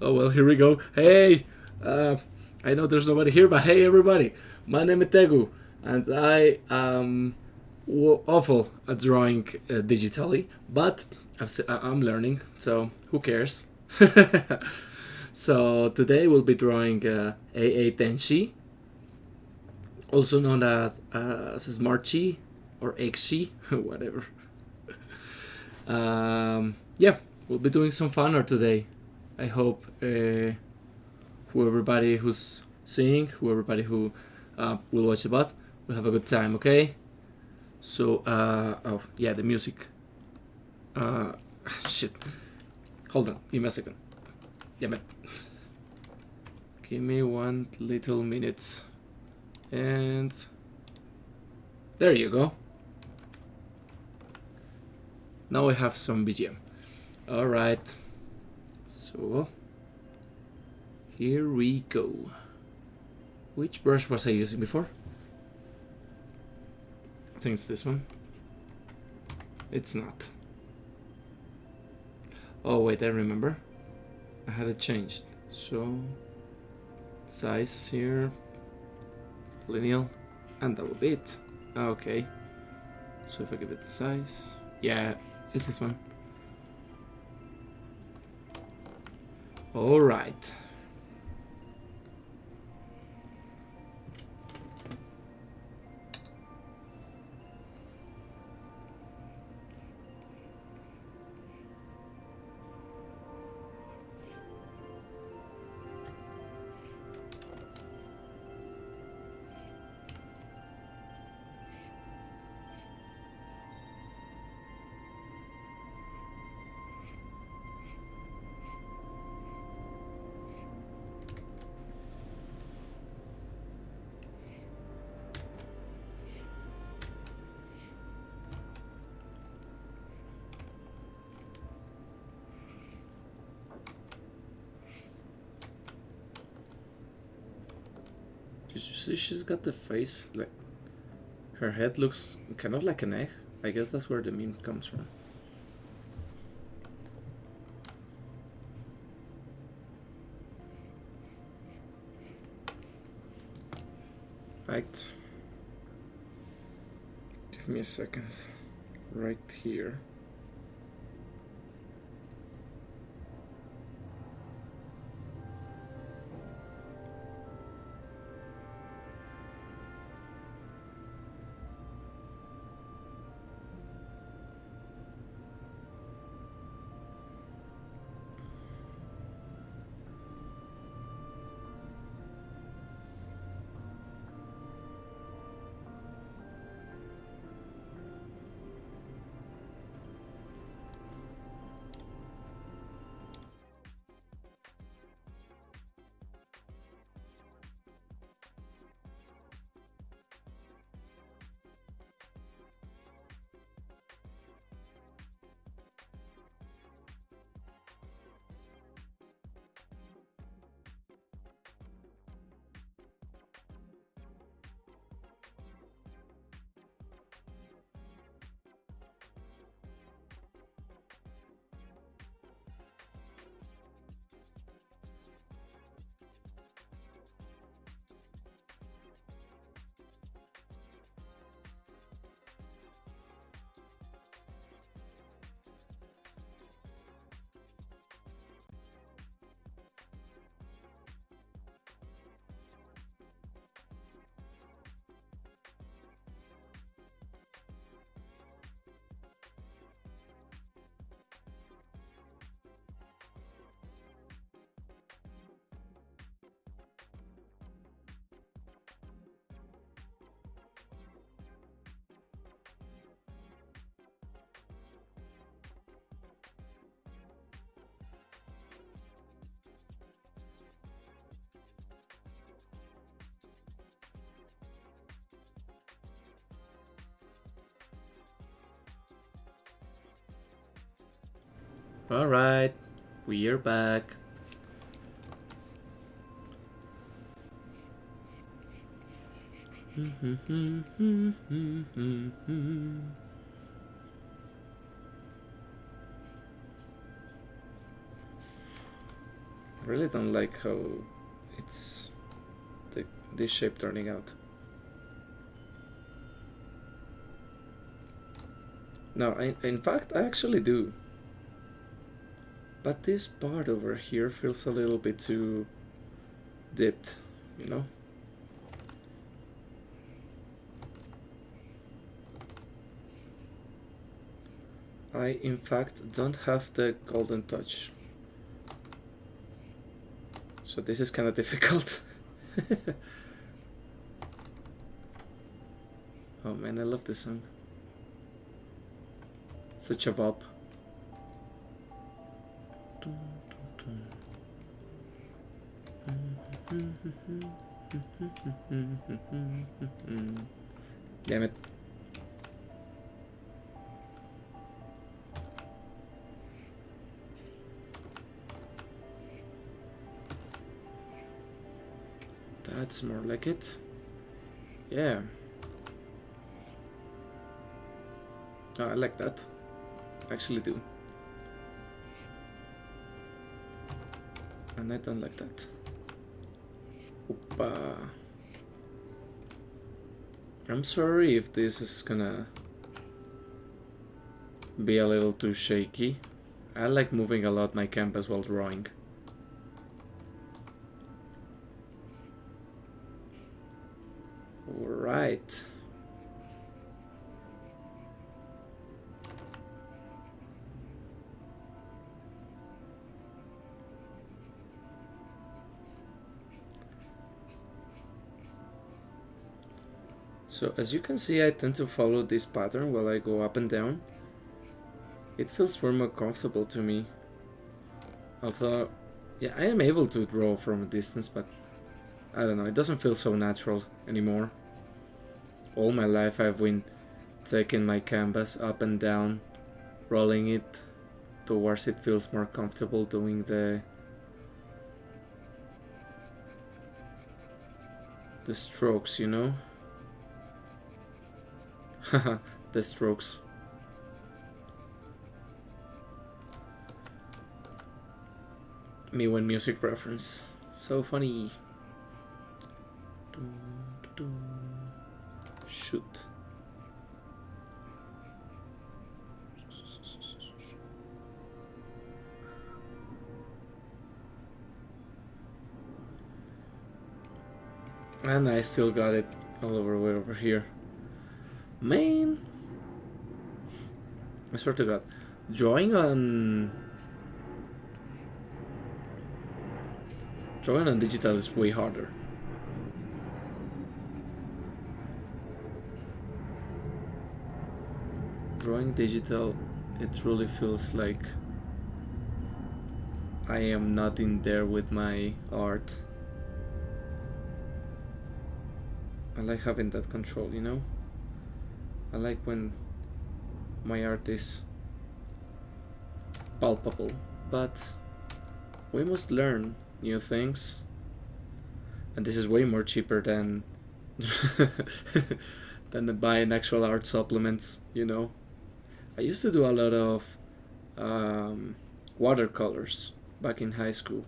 Oh well, here we go. Hey, I know there's nobody here, but hey everybody, my name is Tegu, and I am awful at drawing digitally, but I'm learning, so who cares? So today we'll be drawing AA Tenshi, also known as Smart Chi or XG, whatever. Yeah, we'll be doing some fun art today. I hope who everybody who's seeing, who everybody who will watch the bot, will have a good time. Okay. So oh yeah, the music. Uh, shit. Hold on. Give me a second. Damn it. Give me one little minute. And there you go. Now we have some BGM. All right. So here we go. Which brush was I using before? I think it's this one. It's not. Oh wait, I remember. I had it changed. So size here, lineal, and that will be it. Okay. So if I give it the size, yeah, it's this one. All right. Did you see she's got the face, like, her head looks kind of like an egg? I guess that's where the meme comes from. Right. Give me a second. Right here. All right, we are back. really don't like how it's this shape turning out. No, in fact, I actually do. But this part over here feels a little bit too dipped, you know? I, in fact, don't have the golden touch. So this is kind of difficult. Oh man, I love this song. Such a bop. Damn it. That's more like it. Yeah. Oh, I like that. I actually do. And I don't like that. Oopa. I'm sorry if this is gonna be a little too shaky. I like moving a lot my canvas while drawing. Alright. So as you can see, I tend to follow this pattern while I go up and down. It feels way more comfortable to me. Although, yeah, I am able to draw from a distance, but I don't know, it doesn't feel so natural anymore. All my life I've been taking my canvas up and down, rolling it towards it feels more comfortable doing the strokes, you know? Haha, the strokes. Me when music reference. So funny. Shoot. And I still got it all over here. Man, I swear to God, drawing on digital is way harder. Drawing digital, it really feels like I am not in there with my art. I like having that control, you know? I like when my art is palpable, but we must learn new things, and this is way more cheaper than than buying actual art supplements, you know. I used to do a lot of watercolors back in high school.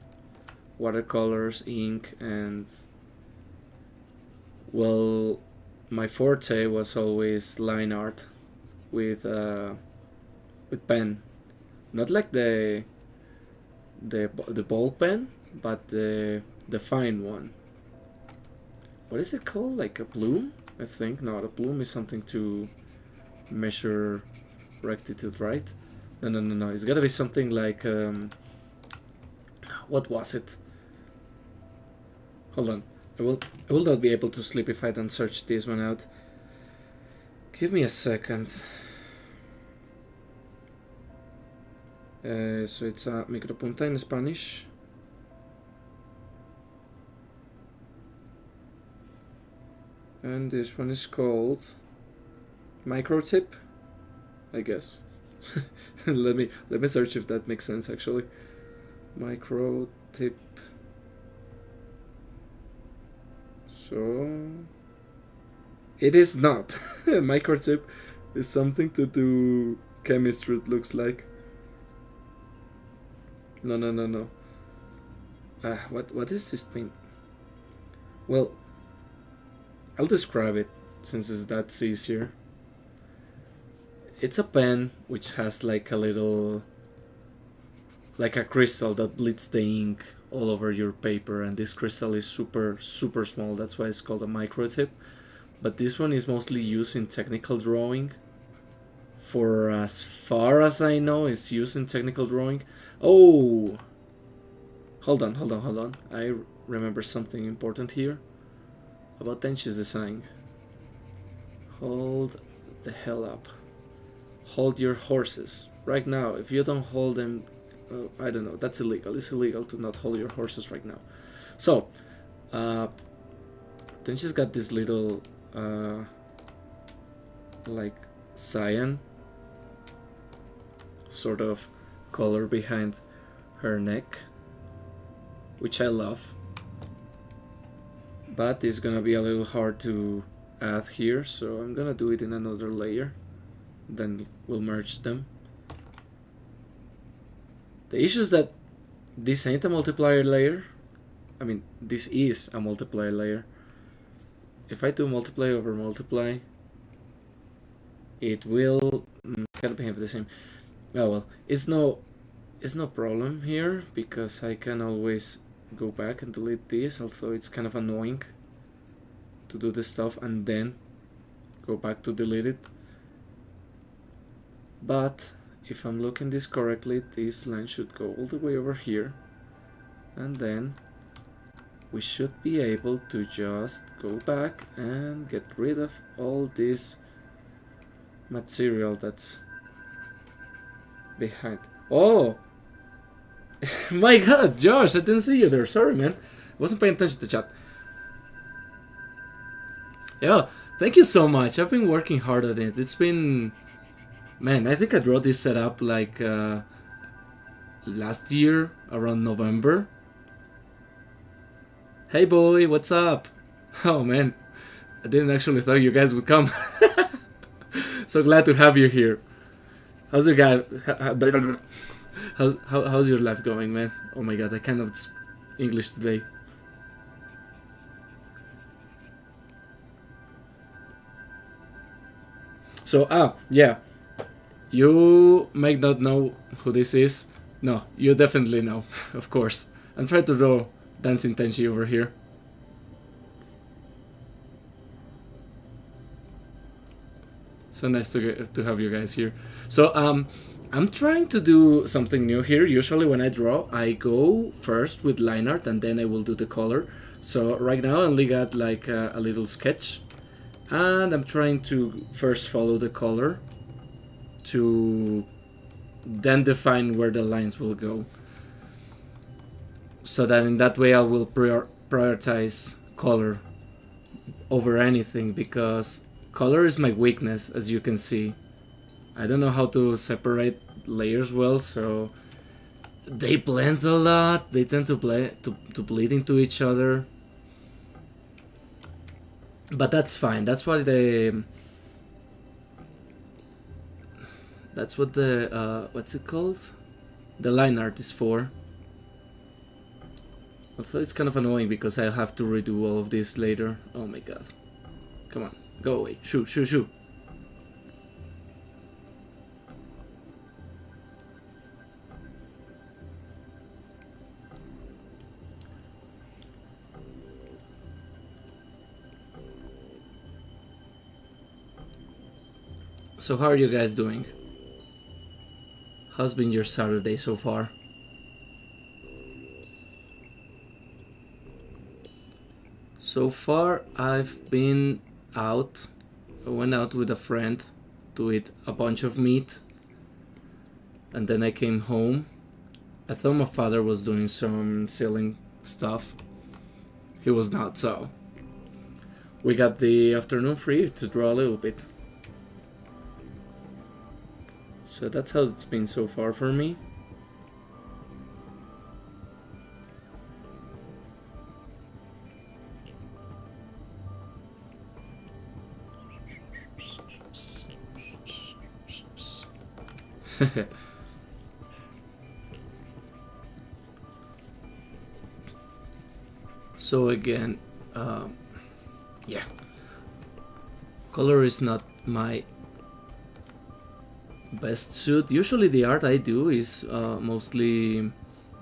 Watercolors, ink, and well, my forte was always line art with pen, not like the ball pen, but the fine one. What is it called? Like a plume, I think. No, the plume is something to measure rectitude, right? No. It's gotta be something like what was it? Hold on. I will not be able to sleep if I don't search this one out. Give me a second. So it's a micropunta in Spanish. And this one is called microtip, I guess. let me search if that makes sense actually. Microtip. So it is not. Microtip is something to do chemistry, it looks like. No. What is this paint? Well, I'll describe it since that's easier. It's a pen which has like a little, like a crystal that bleeds the ink all over your paper, and this crystal is super small. That's why it's called a microtip. But this one is mostly used in technical drawing. For as far as I know, it's used in technical drawing. Oh, hold on. I remember something important here about Tenchi's design. Hold the hell up. Hold your horses right now. If you don't hold them, I don't know. That's illegal. It's illegal to not hold your horses right now. So, Tenchi's got this little like cyan sort of color behind her neck, which I love, but it's gonna be a little hard to add here, so I'm gonna do it in another layer, then we'll merge them. The issue is that this ain't a multiplier layer. I mean, this is a multiplier layer. If I do multiply over multiply, it will kind of behave the same. Oh well, it's no problem here, because I can always go back and delete this, although it's kind of annoying to do this stuff and then go back to delete it. But if I'm looking this correctly, this line should go all the way over here, and then we should be able to just go back and get rid of all this material that's behind. Oh my god, Josh, I didn't see you there. Sorry, man. I wasn't paying attention to chat. Yeah, thank you so much. I've been working hard on it. It's been, man, I think I drew this setup like last year around November. Hey boy, what's up? Oh man, I didn't actually thought you guys would come. So glad to have you here. How's your guy? How's your life going, man? Oh my god, I cannot speak English today. So yeah, you might not know who this is. No, you definitely know, of course. I'm trying to draw Dancing Tenchi over here. So nice to have you guys here. So I'm trying to do something new here. Usually when I draw, I go first with line art and then I will do the color. So right now I only got like a little sketch, and I'm trying to first follow the color to then define where the lines will go, so that in that way I will prioritize color over anything, because color is my weakness, as you can see. I don't know how to separate layers well, so they blend a lot. They tend to bleed into each other, but that's fine. That's what the what's it called? The line art is for. Also, it's kind of annoying because I have to redo all of this later. Oh my god! Come on, go away! Shoo, shoo, shoo! So how are you guys doing? How's been your Saturday so far? So far I've been out. I went out with a friend to eat a bunch of meat, and then I came home. I thought my father was doing some selling stuff. He was not, so we got the afternoon free to draw a little bit. So that's how it's been so far for me. So again, yeah, color is not my best suit. Usually the art I do is mostly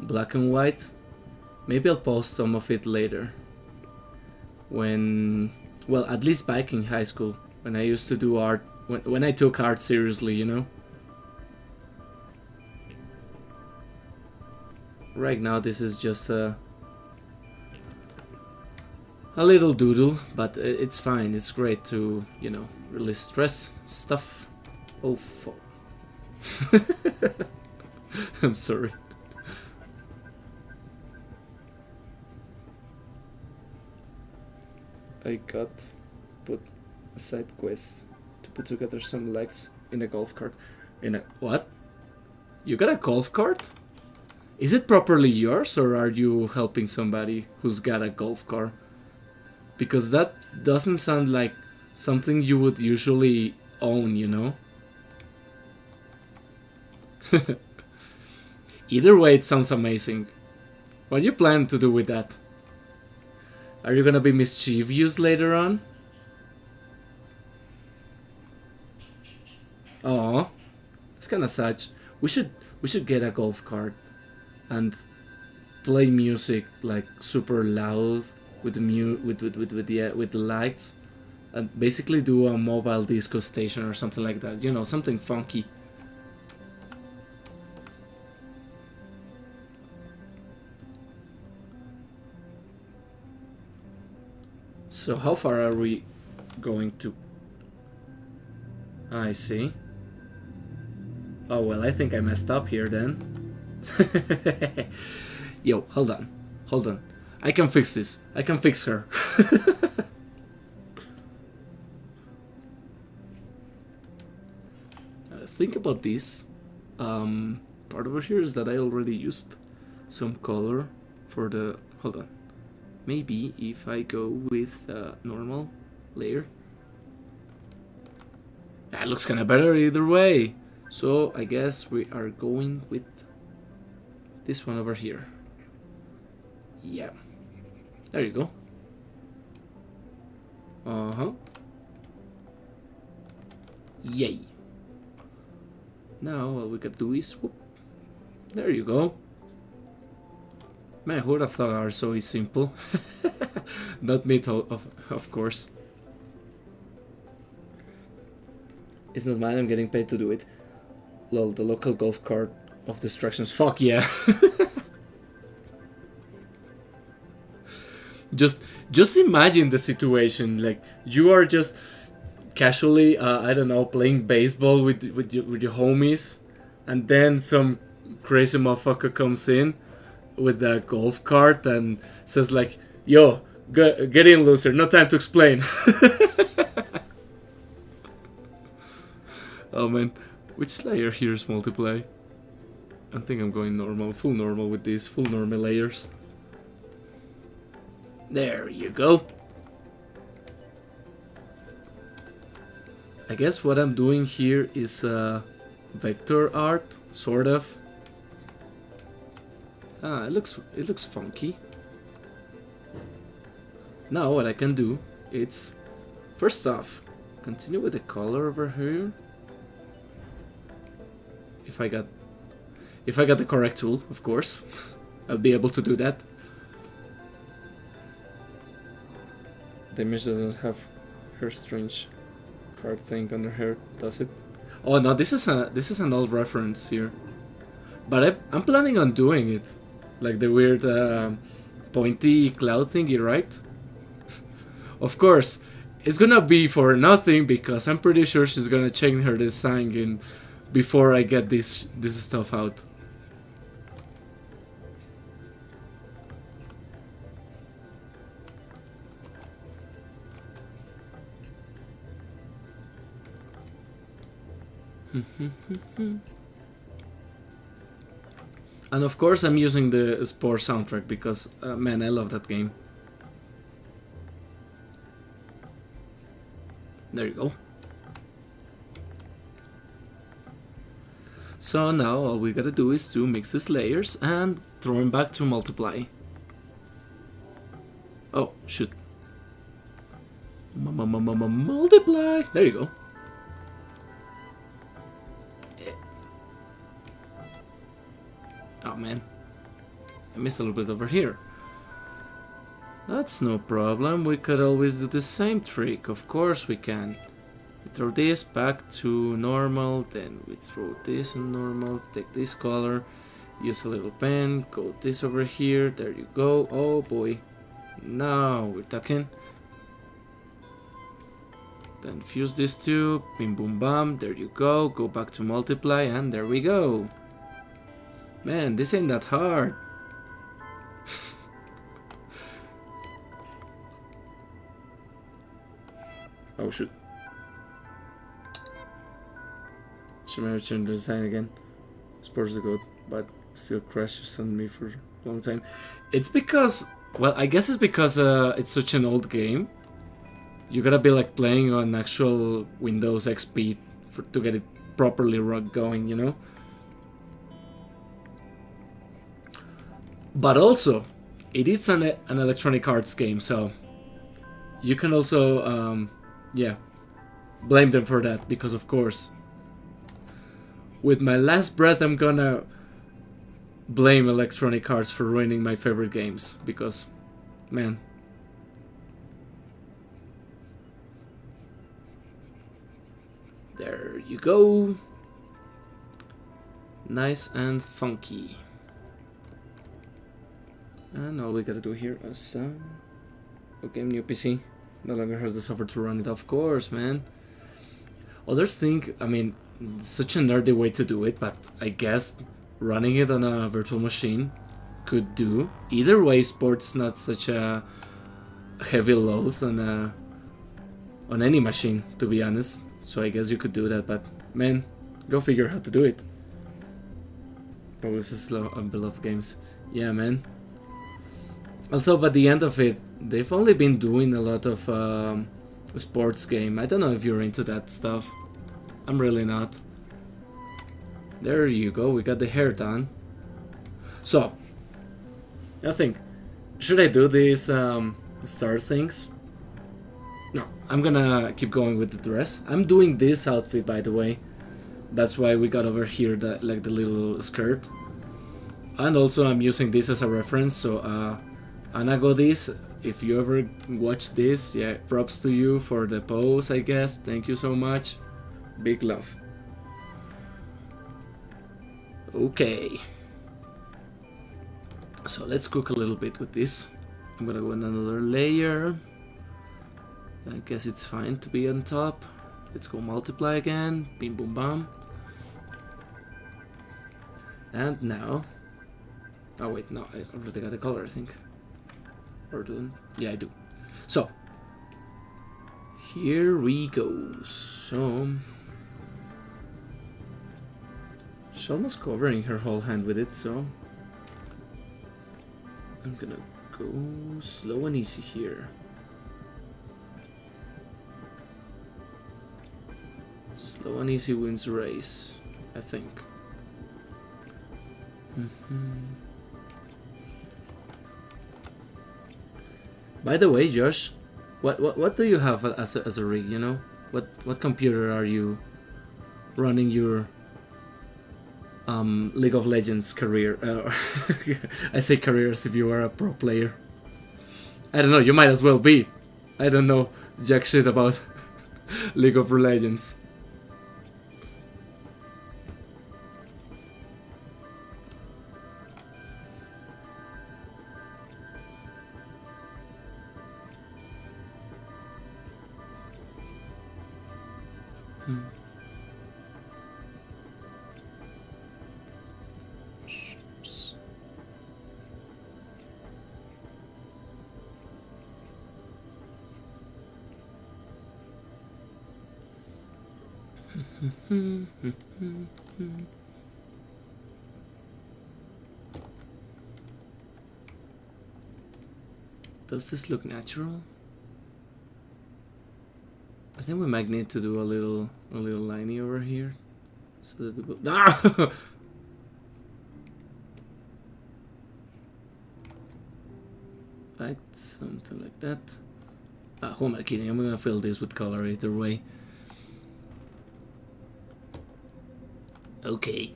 black and white. Maybe I'll post some of it later. When, well, at least back in high school, when I used to do art, when I took art seriously, you know. Right now this is just a little doodle, but it's fine. It's great to, you know, release stress stuff. Oh fuck. I'm sorry. I got put a side quest to put together some legs in a golf cart. In a what? You got a golf cart? Is it properly yours, or are you helping somebody who's got a golf car? Because that doesn't sound like something you would usually own, you know? Either way, it sounds amazing. What do you plan to do with that? Are you gonna be mischievous later on? Oh, it's kinda sad. We should get a golf cart and play music like super loud with the with the lights, and basically do a mobile disco station or something like that. You know, something funky. So how far are we going to? I see. Oh well, I think I messed up here then. Yo, hold on. I can fix this. I can fix her. Think about this. Part over here is that I already used some color for the. Hold on. Maybe if I go with normal layer. That looks kind of better either way. So I guess we are going with this one over here. Yeah. There you go. Uh-huh. Yay. Now all we can do is whoop. There you go. Man, who would have thought are so simple? Not me, of course. It's not mine, I'm getting paid to do it. Lol, the local golf cart of distractions. Fuck yeah. Just imagine the situation. Like, you are just casually, I don't know, playing baseball with your homies, and then some crazy motherfucker comes in with a golf cart and says like, yo, get in, loser, no time to explain. Oh man, which layer here is multiply? I think I'm going normal, full normal with these, full normal layers. There you go. I guess what I'm doing here is vector art, sort of. Ah, it looks funky. Now what I can do, it's first off, continue with the color over here. If I got the correct tool, of course, I'll be able to do that. The image doesn't have her strange heart thing on her hair, does it? Oh no, this is an old reference here, but I'm planning on doing it, like the weird pointy cloud thingy, right? Of course, it's gonna be for nothing because I'm pretty sure she's gonna change her design in before I get this stuff out. And of course I'm using the Spore soundtrack because, man, I love that game. There you go. So now all we gotta do is to mix these layers and throw them back to multiply. Oh, shoot. Multiply. There you go. Oh man, I missed a little bit over here. That's no problem, we could always do the same trick, of course we can. We throw this back to normal, then we throw this on normal, take this color, use a little pen, go this over here, there you go, oh boy. Now we're talking. Then fuse these two, bim boom bam, there you go, go back to multiply, and there we go. Man, this ain't that hard. Oh shoot. Should maybe change the design again. Sports the good, but still crashes on me for a long time. It's because, well, I guess it's because it's such an old game. You gotta be like playing on actual Windows XP to get it properly going, you know? But also, it is an Electronic Arts game, so you can also, yeah, blame them for that, because of course, with my last breath, I'm gonna blame Electronic Arts for ruining my favorite games, because, man. There you go. Nice and funky. And all we gotta do here is okay, new PC. No longer has the software to run it, of course, man. Others think, I mean, it's such a nerdy way to do it, but I guess running it on a virtual machine could do. Either way, sports not such a heavy load on any machine, to be honest. So I guess you could do that, but man, go figure how to do it. Probably this is slow and beloved games. Yeah, man. Also, by the end of it, they've only been doing a lot of sports game. I don't know if you're into that stuff. I'm really not. There you go, we got the hair done. So, I think, should I do these star things? No, I'm gonna keep going with the dress. I'm doing this outfit, by the way. That's why we got over here the little skirt. And also I'm using this as a reference, so Anna got this. If you ever watch this, yeah, props to you for the pose, I guess. Thank you so much. Big love. Okay. So let's cook a little bit with this. I'm gonna go in another layer. I guess it's fine to be on top. Let's go multiply again. Bim boom bam. And now... Oh wait, no, I already got the color, I think. Or do... Yeah, I do. So, here we go. So, she's almost covering her whole hand with it, so I'm gonna go slow and easy here. Slow and easy wins the race, I think. By the way, Josh, what do you have as a rig? You know, what computer are you running your League of Legends career? I say career as if you are a pro player. I don't know. You might as well be. I don't know jack shit about League of Legends. Does this look natural? I think we might need to do a little liney over here, so that ah! like something like that. Who am I kidding? I'm gonna fill this with color either way. Okay.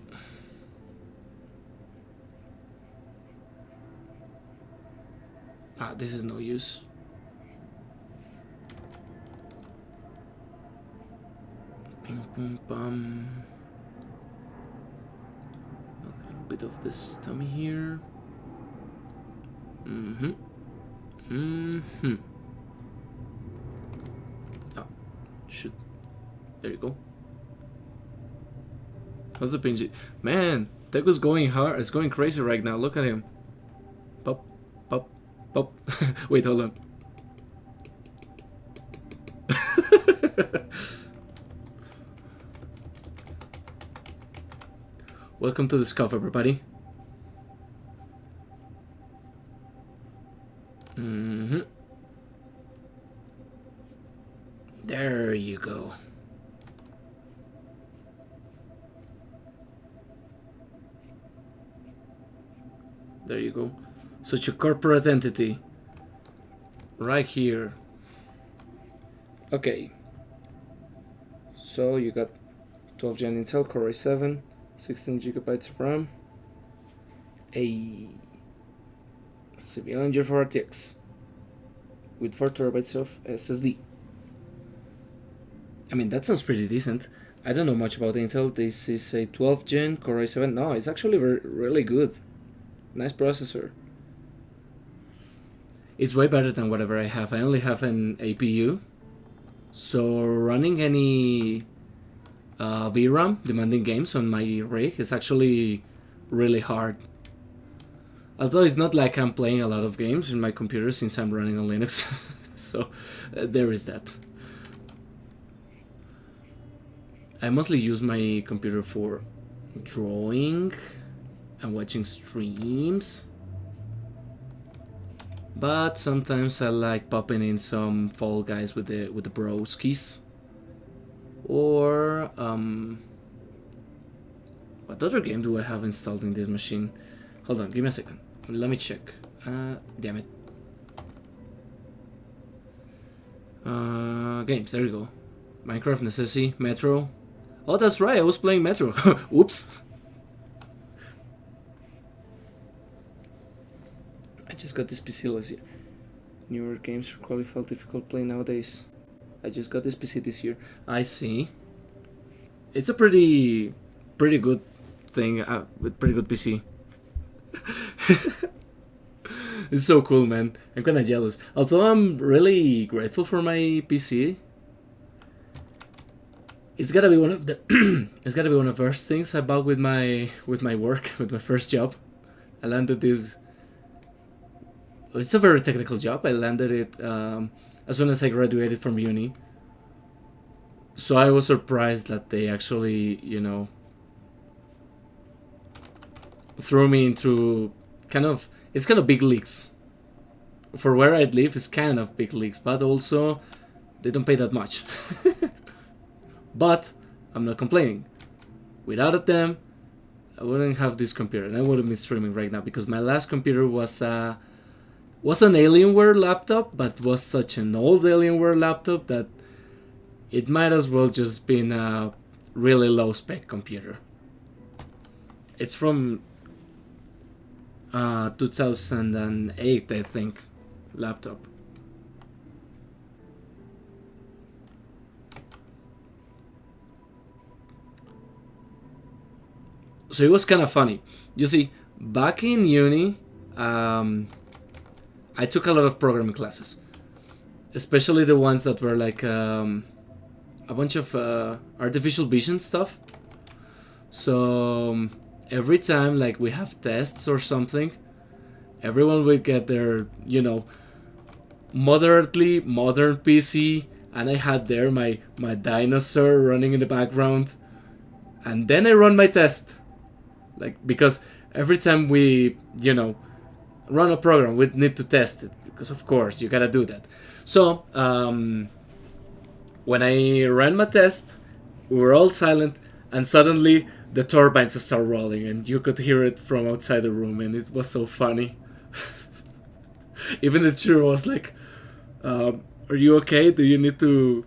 This is no use. Ping pong bum. A little bit of this tummy here. Oh, shoot. There you go. How's the PNG? Man, Tegu's going hard. It's going crazy right now. Look at him. Pop, pop, pop. Wait, hold on. Welcome to the scuff, everybody. There you go. There you go. Such a corporate entity. Right here. Okay. So you got 12 Gen Intel Core i7, 16 gigabytes of RAM, a civilian GeForce RTX with 4 terabytes of SSD. I mean, that sounds pretty decent. I don't know much about Intel. This is a 12 Gen Core i7. No, it's actually really good. Nice processor. It's way better than whatever I have. I only have an APU. So running any VRAM demanding games on my rig is actually really hard. Although it's not like I'm playing a lot of games in my computer since I'm running on Linux. So there is that. I mostly use my computer for drawing and watching streams, but sometimes I like popping in some Fall Guys with the broskies. Or what other game do I have installed in this machine? Hold on, give me a second. Let me check. Damn it. Games. There you go. Minecraft, Necessity, Metro. Oh, that's right. I was playing Metro. Oops. I just got this PC last year. Newer games are qualified difficult play nowadays. I just got this PC this year. I see. It's a pretty good thing with pretty good PC. It's so cool, man. I'm kind of jealous. Although I'm really grateful for my PC. It's gotta be one of the it's gotta be one of the first things I bought with my work, with my first job. I landed this. It's a very technical job. I landed it as soon as I graduated from uni. So I was surprised that they actually, you know, threw me into it's kind of big leagues. For where I live, it's kind of big leagues, but also they don't pay that much. But I'm not complaining. Without them, I wouldn't have this computer, and I wouldn't be streaming right now because my last computer was an Alienware laptop, but was such an old Alienware laptop that it might as well just been a really low spec computer. It's from 2008, I think, laptop. So it was kind of funny. You see, back in uni, I took a lot of programming classes, especially the ones that were like a bunch of artificial vision stuff. So every time like we have tests or something, everyone would get their, you know, moderately modern PC, and I had there my dinosaur running in the background, and then I run my test. Like, because every time we, you know, run a program, we need to test it, because of course you gotta do that. So when I ran my test, we were all silent, and suddenly the turbines start rolling, and you could hear it from outside the room, and it was so funny. Even the tutor was like, "Are you okay? Do you need to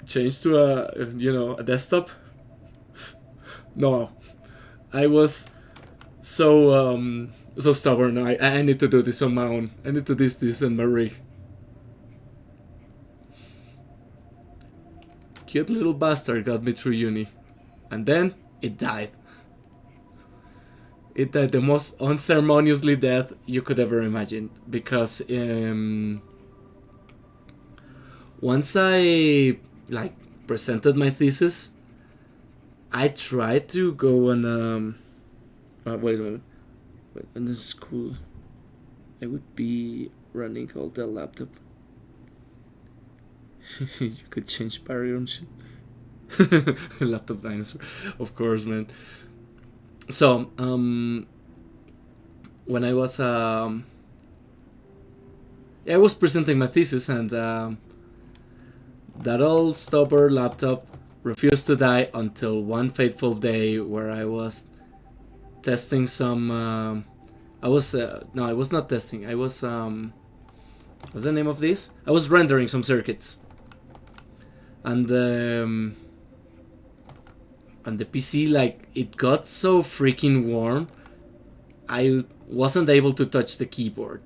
change to a desktop?" No, I was so stubborn. I need to do this on my own. I need to do this on my rig. Cute little bastard got me through uni, and then it died. It died the most unceremoniously death you could ever imagine, because once I like presented my thesis, I tried to go on wait, in the school I would be running all the laptop. You could change paradigms. Laptop dinosaur, of course, man. So when I was I was presenting my thesis, and that old stubborn laptop refused to die until one fateful day where I was testing some. I was no, I was not testing. I was what's the name of this? I was rendering some circuits, and the PC, like, it got so freaking warm, I wasn't able to touch the keyboard.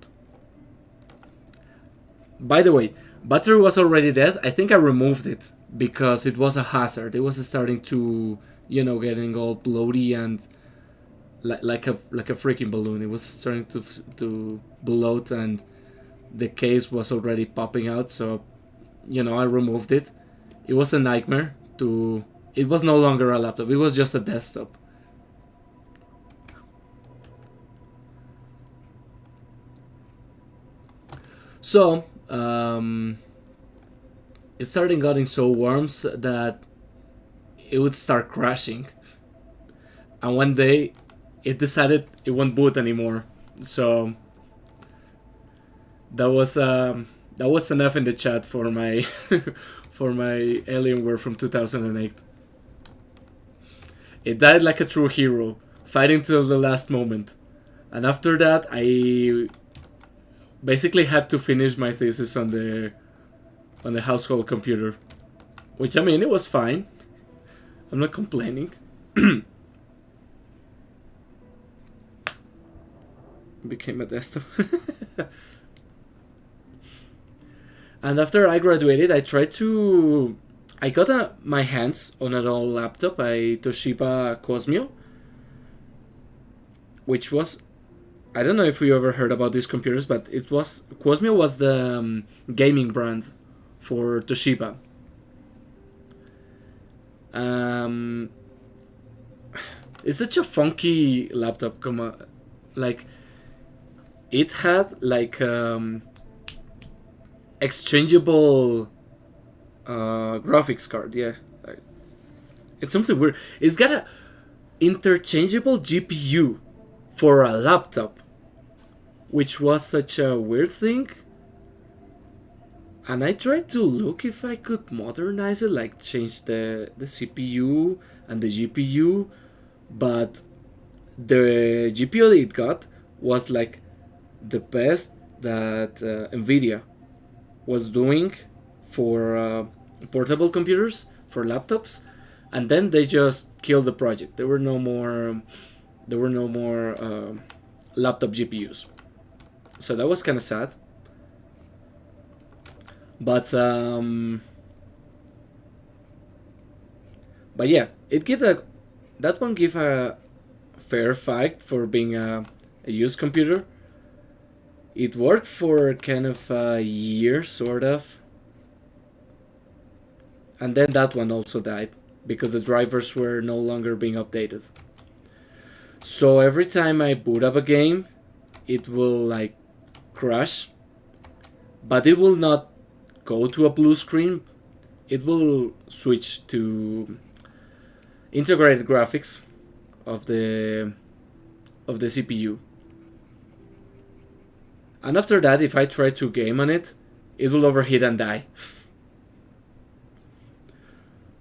By the way, battery was already dead. I think I removed it because it was a hazard. It was starting to, getting all bloaty and like a freaking balloon. It was starting to bloat, and the case was already popping out. So, I removed it. It was a nightmare to. It was no longer a laptop. It was just a desktop. So, it started getting so warm that it would start crashing. And one day, it decided it won't boot anymore. So, that was enough in the chat for my for my Alienware from 2008. It died like a true hero, fighting till the last moment. And after that, I basically had to finish my thesis on the household computer. Which, I mean, it was fine. I'm not complaining. Became a desktop. And after I graduated, I got my hands on an old laptop, a Toshiba Cosmio, which was, I don't know if you ever heard about these computers, but Cosmio was the gaming brand for Toshiba. It's such a funky laptop. Like, it had like exchangeable graphics card. Yeah, it's something weird. It's got a interchangeable GPU for a laptop, which was such a weird thing. And I tried to look if I could modernize it, like change the CPU and the GPU, but the GPU that it got was like the best that Nvidia was doing for portable computers, for laptops, and then they just killed the project. There were no more laptop GPUs, so that was kind of sad. But yeah, that one gave a fair fight for being a used computer. It worked for kind of a year, sort of. And then that one also died because the drivers were no longer being updated. So every time I boot up a game, it will like crash. But it will not go to a blue screen. It will switch to integrated graphics of the CPU. And after that, if I try to game on it, it will overheat and die.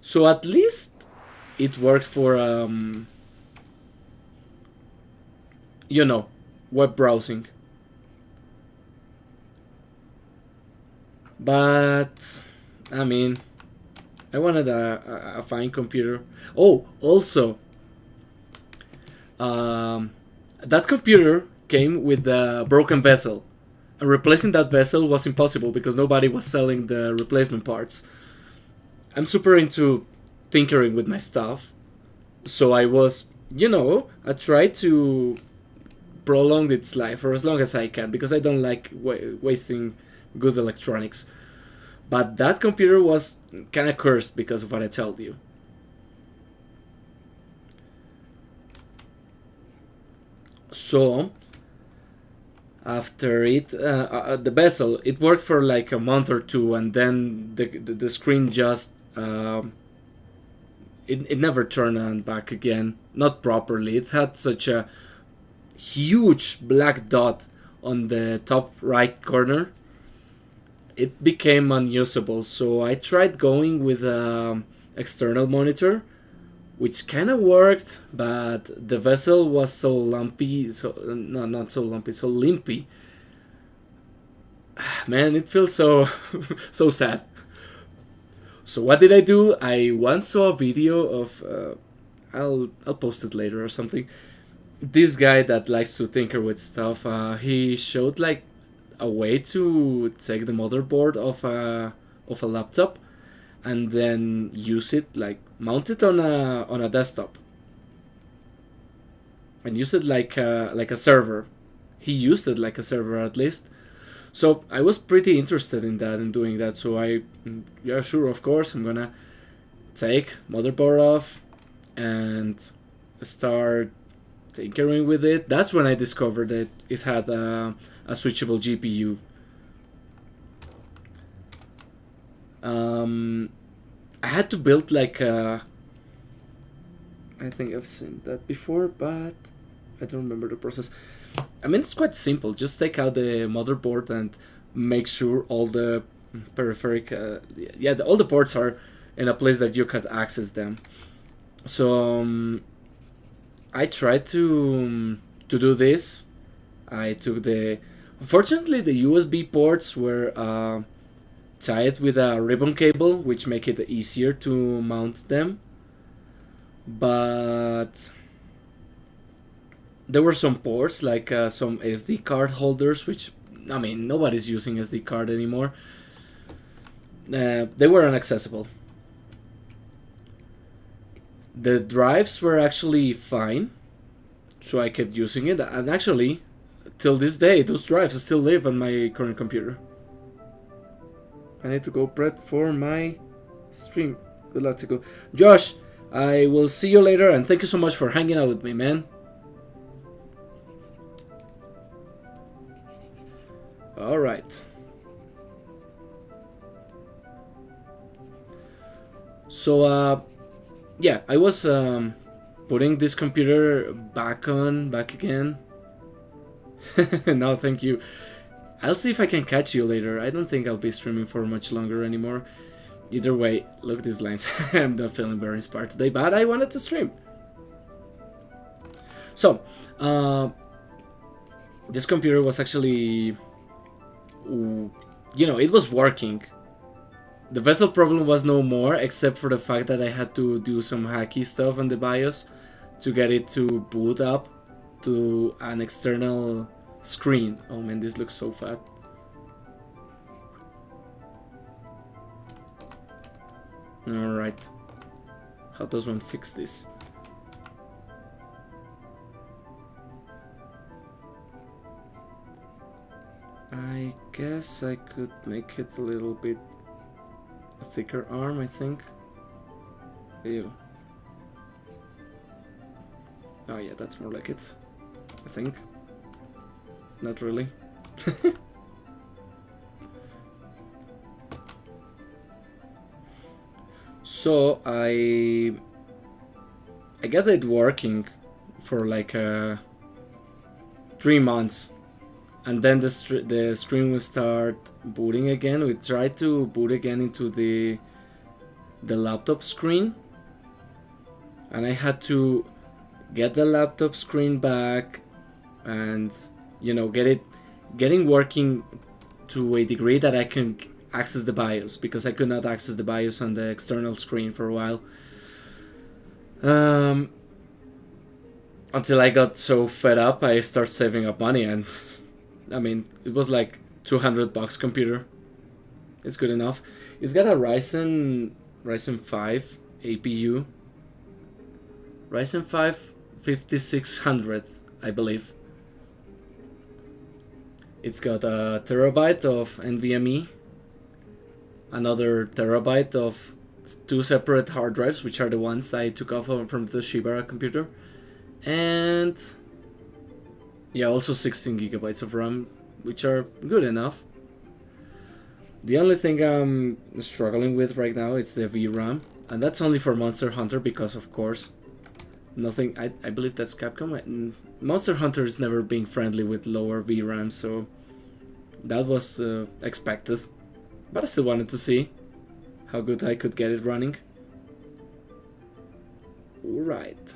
So at least it worked for web browsing. But I mean, I wanted a fine computer. Oh, also, that computer came with a broken vessel. And replacing that vessel was impossible because nobody was selling the replacement parts. I'm super into tinkering with my stuff. So I tried to prolong its life for as long as I can because I don't like wasting good electronics. But that computer was kind of cursed because of what I told you. So after the bezel, it worked for like a month or two, and then the screen just it never turned on back again, not properly. It had such a huge black dot on the top right corner. It became unusable, so I tried going with a external monitor, which kind of worked, but the vessel was so lumpy, so no, not so lumpy, so limpy. Man, it feels so so sad. So what did I do? I once saw a video of I'll post it later or something. This guy that likes to tinker with stuff, he showed like a way to take the motherboard of a laptop and then use it, like mount it on a desktop and use it like a server. He used it like a server at least. So I was pretty interested in that and doing that. So yeah, sure, of course, I'm gonna take motherboard off and start tinkering with it. That's when I discovered that it had a switchable GPU. I had to build like a. I think I've seen that before, but I don't remember the process. I mean, it's quite simple. Just take out the motherboard and make sure all the peripheric, all the ports are in a place that you can access them. So I tried to do this. I took unfortunately, the USB ports were tied with a ribbon cable, which make it easier to mount them. But there were some ports, like some SD card holders, which, I mean, nobody's using SD card anymore. They were inaccessible. The drives were actually fine, so I kept using it. And actually, till this day, those drives still live on my current computer. I need to go prep for my stream. Good luck to go. Josh, I will see you later, and thank you so much for hanging out with me, man. Alright. So, yeah, I was putting this computer back again. No, thank you. I'll see if I can catch you later. I don't think I'll be streaming for much longer anymore. Either way, look at these lines. I'm not feeling very inspired today, but I wanted to stream. So, this computer was actually, it was working. The vessel problem was no more, except for the fact that I had to do some hacky stuff on the BIOS to get it to boot up to an external screen. Oh man, this looks so fat. Alright. How does one fix this? I guess I could make it a little bit a thicker arm, I think. Ew. Oh yeah, that's more like it, I think. Not really. So I got it working for like 3 months, and then the screen will start booting again. We tried to boot again into the laptop screen, and I had to get the laptop screen back and getting working to a degree that I access the BIOS, because I could not access the BIOS on the external screen for a while. Until I got so fed up, I started saving up money, and I mean, it was like $200 computer. It's good enough. It's got a Ryzen 5 APU. Ryzen 5 5600, I believe. It's got a terabyte of NVMe, another terabyte of 2 separate hard drives, which are the ones I took off from the Toshiba computer, and yeah, also 16 gigabytes of RAM, which are good enough. The only thing I'm struggling with right now is the VRAM, and that's only for Monster Hunter, because of course nothing, I believe that's Capcom, and Monster Hunter is never being friendly with lower VRAM, so that was expected, but I still wanted to see how good I could get it running. Alright.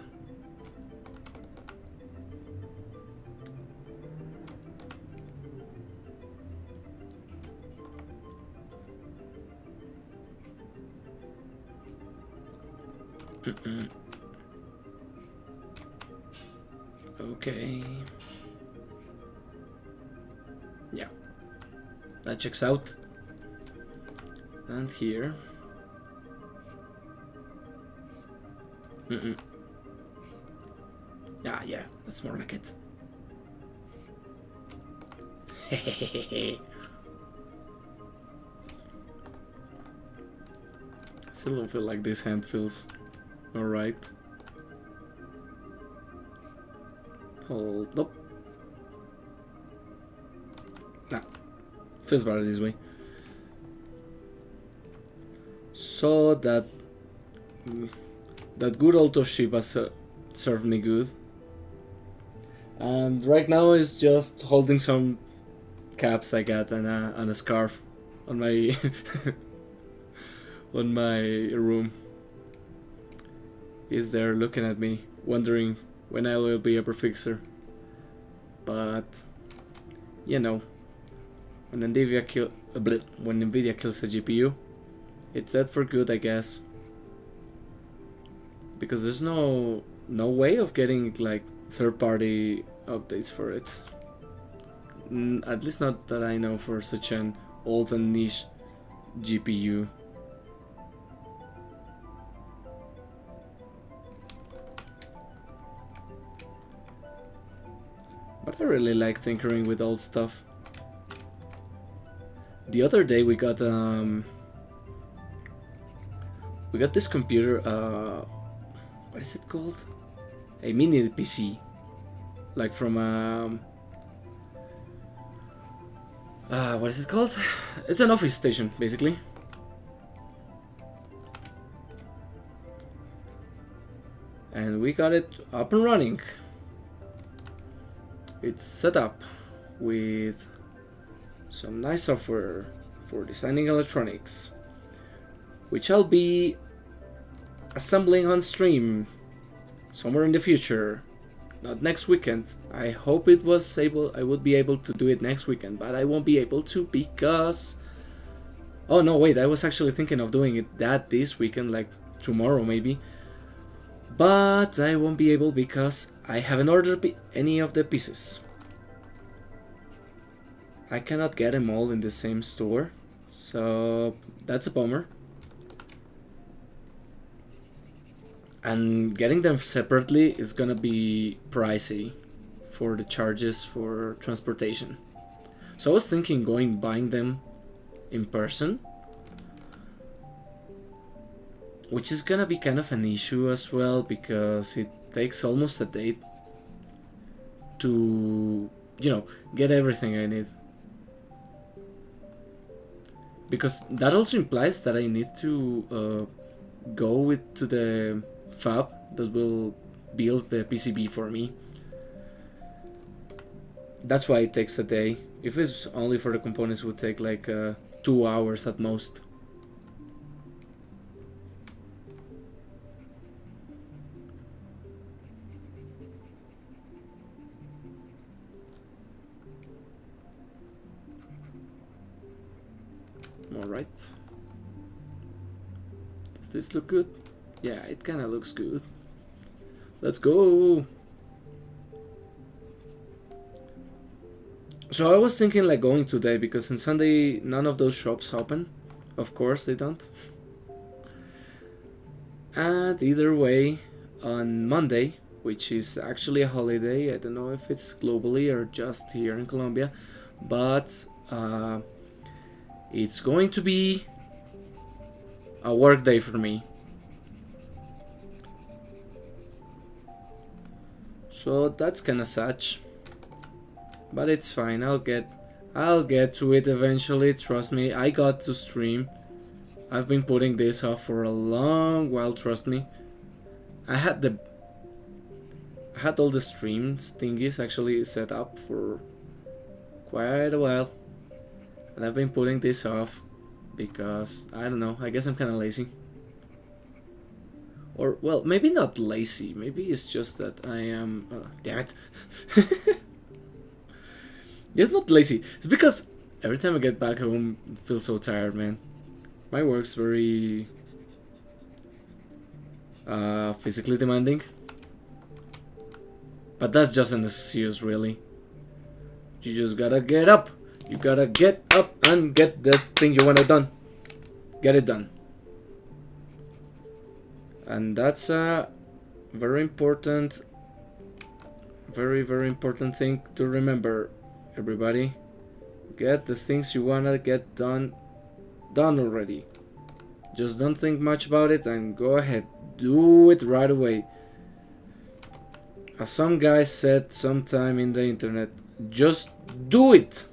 Okay. Yeah. That checks out. And here. Yeah, that's more like it. Still don't feel like this hand feels alright. Hold up. Nah, feels better this way. So that good old Toshiba served me good. And right now is just holding some caps I got and a scarf on my on my room. He's there looking at me, wondering when I will be a prefixer. But you know, when Nvidia kills a GPU, it's dead for good, I guess. Because there's no way of getting like third-party updates for it. At least not that I know for such an old and niche GPU. But I really like tinkering with old stuff. The other day we got this computer, what is it called? A mini PC, like from what is it called? It's an office station, basically. And we got it up and running. It's set up with some nice software for designing electronics, which I'll be assembling on stream somewhere in the future. Not next weekend. I hope I would be able to do it next weekend, but I won't be able to because... Oh no, wait, I was actually thinking of doing it this weekend, like tomorrow maybe. But I won't be able because I haven't ordered any of the pieces. I cannot get them all in the same store, so that's a bummer. And getting them separately is gonna be pricey for the charges for transportation. So I was thinking buying them in person, which is gonna be kind of an issue as well because it takes almost a day to, get everything I need. Because that also implies that I need to go to the fab that will build the PCB for me. That's why it takes a day. If it's only for the components, it would take like 2 hours at most. right? Does this look good? Yeah, it kind of looks good. Let's go! So I was thinking like going today because on Sunday none of those shops open. Of course they don't. And either way, on Monday, which is actually a holiday, I don't know if it's globally or just here in Colombia, but it's going to be a work day for me. So that's kinda such. But it's fine, I'll get to it eventually, trust me. I got to stream. I've been putting this off for a long while, trust me. I had all the streams thingies actually set up for quite a while. And I've been putting this off because, I don't know, I guess I'm kinda lazy. Or, well, maybe not lazy, maybe it's just that I am... damn it. It's not lazy, it's because every time I get back home, I feel so tired, man. My work's very physically demanding. But that's just an excuse, really. You just gotta get up. You gotta get up and get the thing you wanna done. Get it done. And that's a very important, very important thing to remember, everybody. Get the things you wanna get done already. Just don't think much about it and go ahead. Do it right away. As some guy said sometime in the internet, just do it.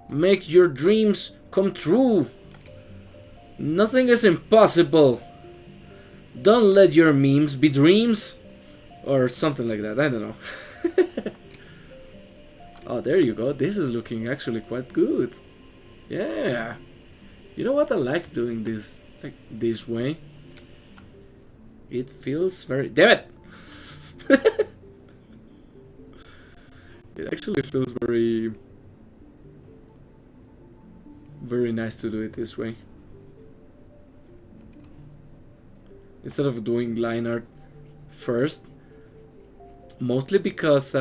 Make your dreams come true. Nothing is impossible. Don't let your memes be dreams. Or something like that, I don't know. Oh, there you go. This is looking actually quite good. Yeah. You know what? I like doing this like this way. It feels very... Damn it! It actually feels very nice to do it this way. Instead of doing line art first. Mostly because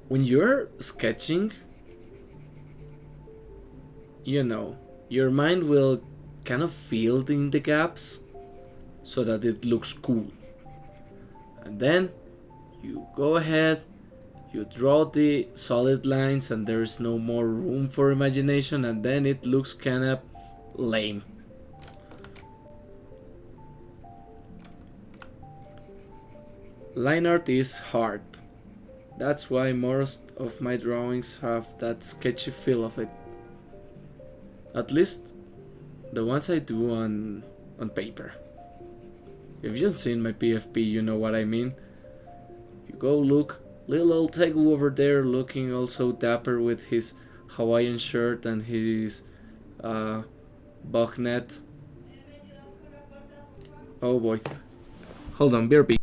when you're sketching, you know, your mind will kind of fill in the gaps so that it looks cool. And then you go ahead, you draw the solid lines and there's no more room for imagination, and then it looks kind of lame. Line art is hard. That's why most of my drawings have that sketchy feel of it. At least the ones I do on paper. If you've seen my PFP, you know what I mean. You go look, little old Tegu over there looking also dapper with his Hawaiian shirt and his bug net. Oh boy. Hold on, BRB.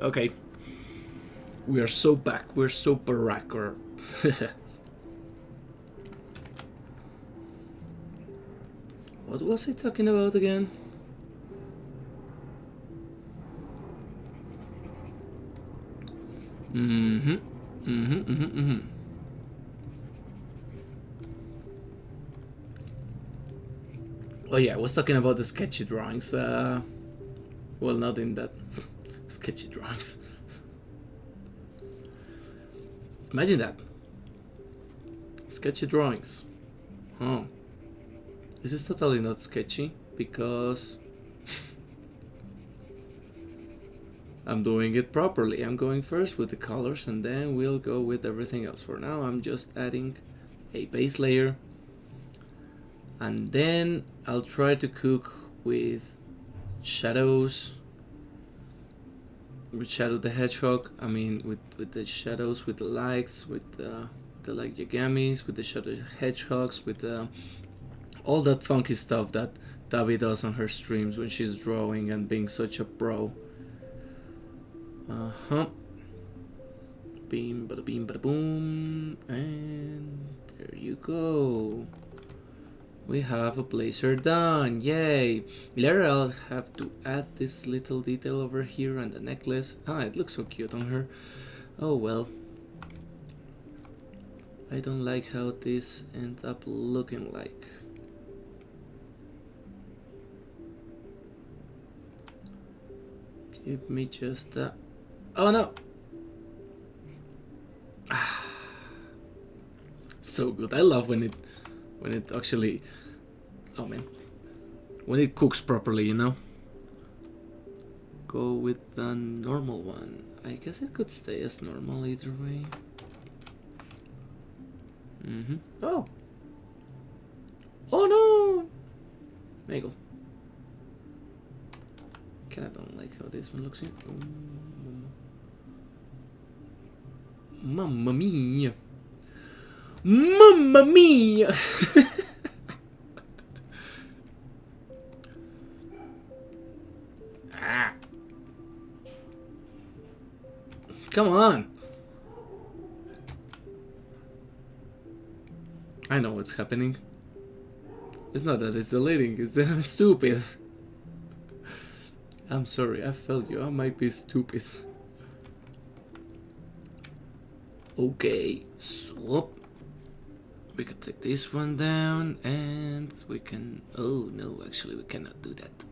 Okay. We are so back. We're so baracker. What was I talking about again? Oh yeah, I was talking about the sketchy drawings. Well, not in that sketchy drawings. Imagine that. Sketchy drawings. Oh. This is totally not sketchy because I'm doing it properly. I'm going first with the colors and then we'll go with everything else. For now, I'm just adding a base layer and then I'll try to cook with shadows. With Shadow the Hedgehog, I mean with the shadows, with the lights, with the like Yagamis, with the Shadow Hedgehogs, with all that funky stuff that Tabi does on her streams when she's drawing and being such a pro. Beam, bada beam, bada boom, and there you go. We have a blazer done, yay! Later I'll have to add this little detail over here on the necklace. Ah, it looks so cute on her. Oh well. I don't like how this ends up looking like. Give me just a... Oh no! So good. I love when it actually... Oh man. When it cooks properly, you know? Go with the normal one. I guess it could stay as normal either way. Oh! Oh no! There you go. Kinda don't like how this one looks here. Mamma mia! Mamma mia! Ah. Come on! I know what's happening. It's not that it's deleting, it's that I'm stupid. I'm sorry, I failed you. I might be stupid. Okay, so we could take this one down and we can... Oh no, actually we cannot do that.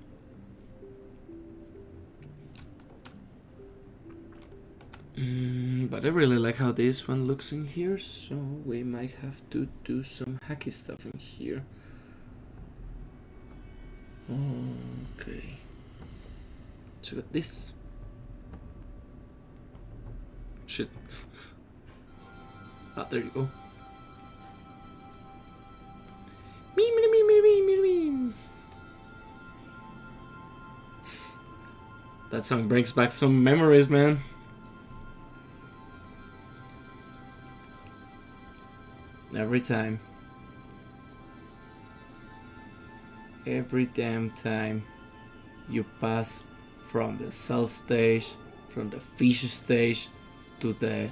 But I really like how this one looks in here, so we might have to do some hacky stuff in here. Okay. So we got this. Shit. Ah, there you go. That song brings back some memories, man. Every time. Every damn time you pass from the cell stage, from the fish stage to the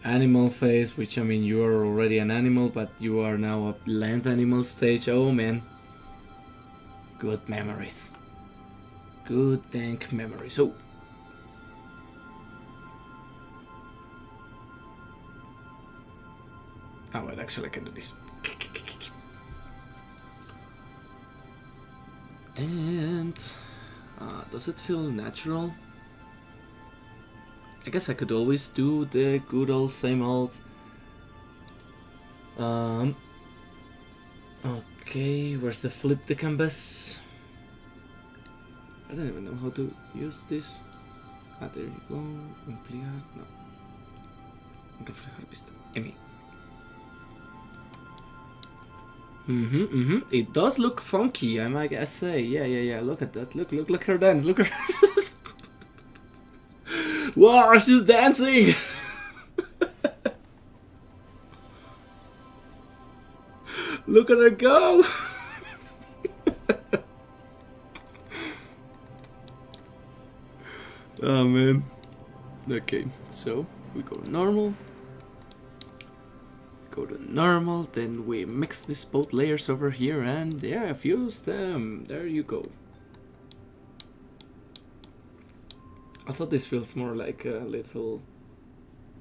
animal phase, which I mean you are already an animal, but you are now a land animal stage. Oh man. Good memories. Good dank memories. Oh. Oh well, actually I can do this. And does it feel natural? I guess I could always do the good old same old. Okay, where's the flip the canvas? I don't even know how to use this. Ah, there you go. Ampliar, no. Reflejar vista. M. It does look funky, I might say. Yeah. Look at that. Look her dance. Look her. Wow, she's dancing. Look at her go. Oh man. Okay, so we go to normal. Go to normal, then we mix these both layers over here and yeah, fuse them. There you go. I thought this feels more like a little,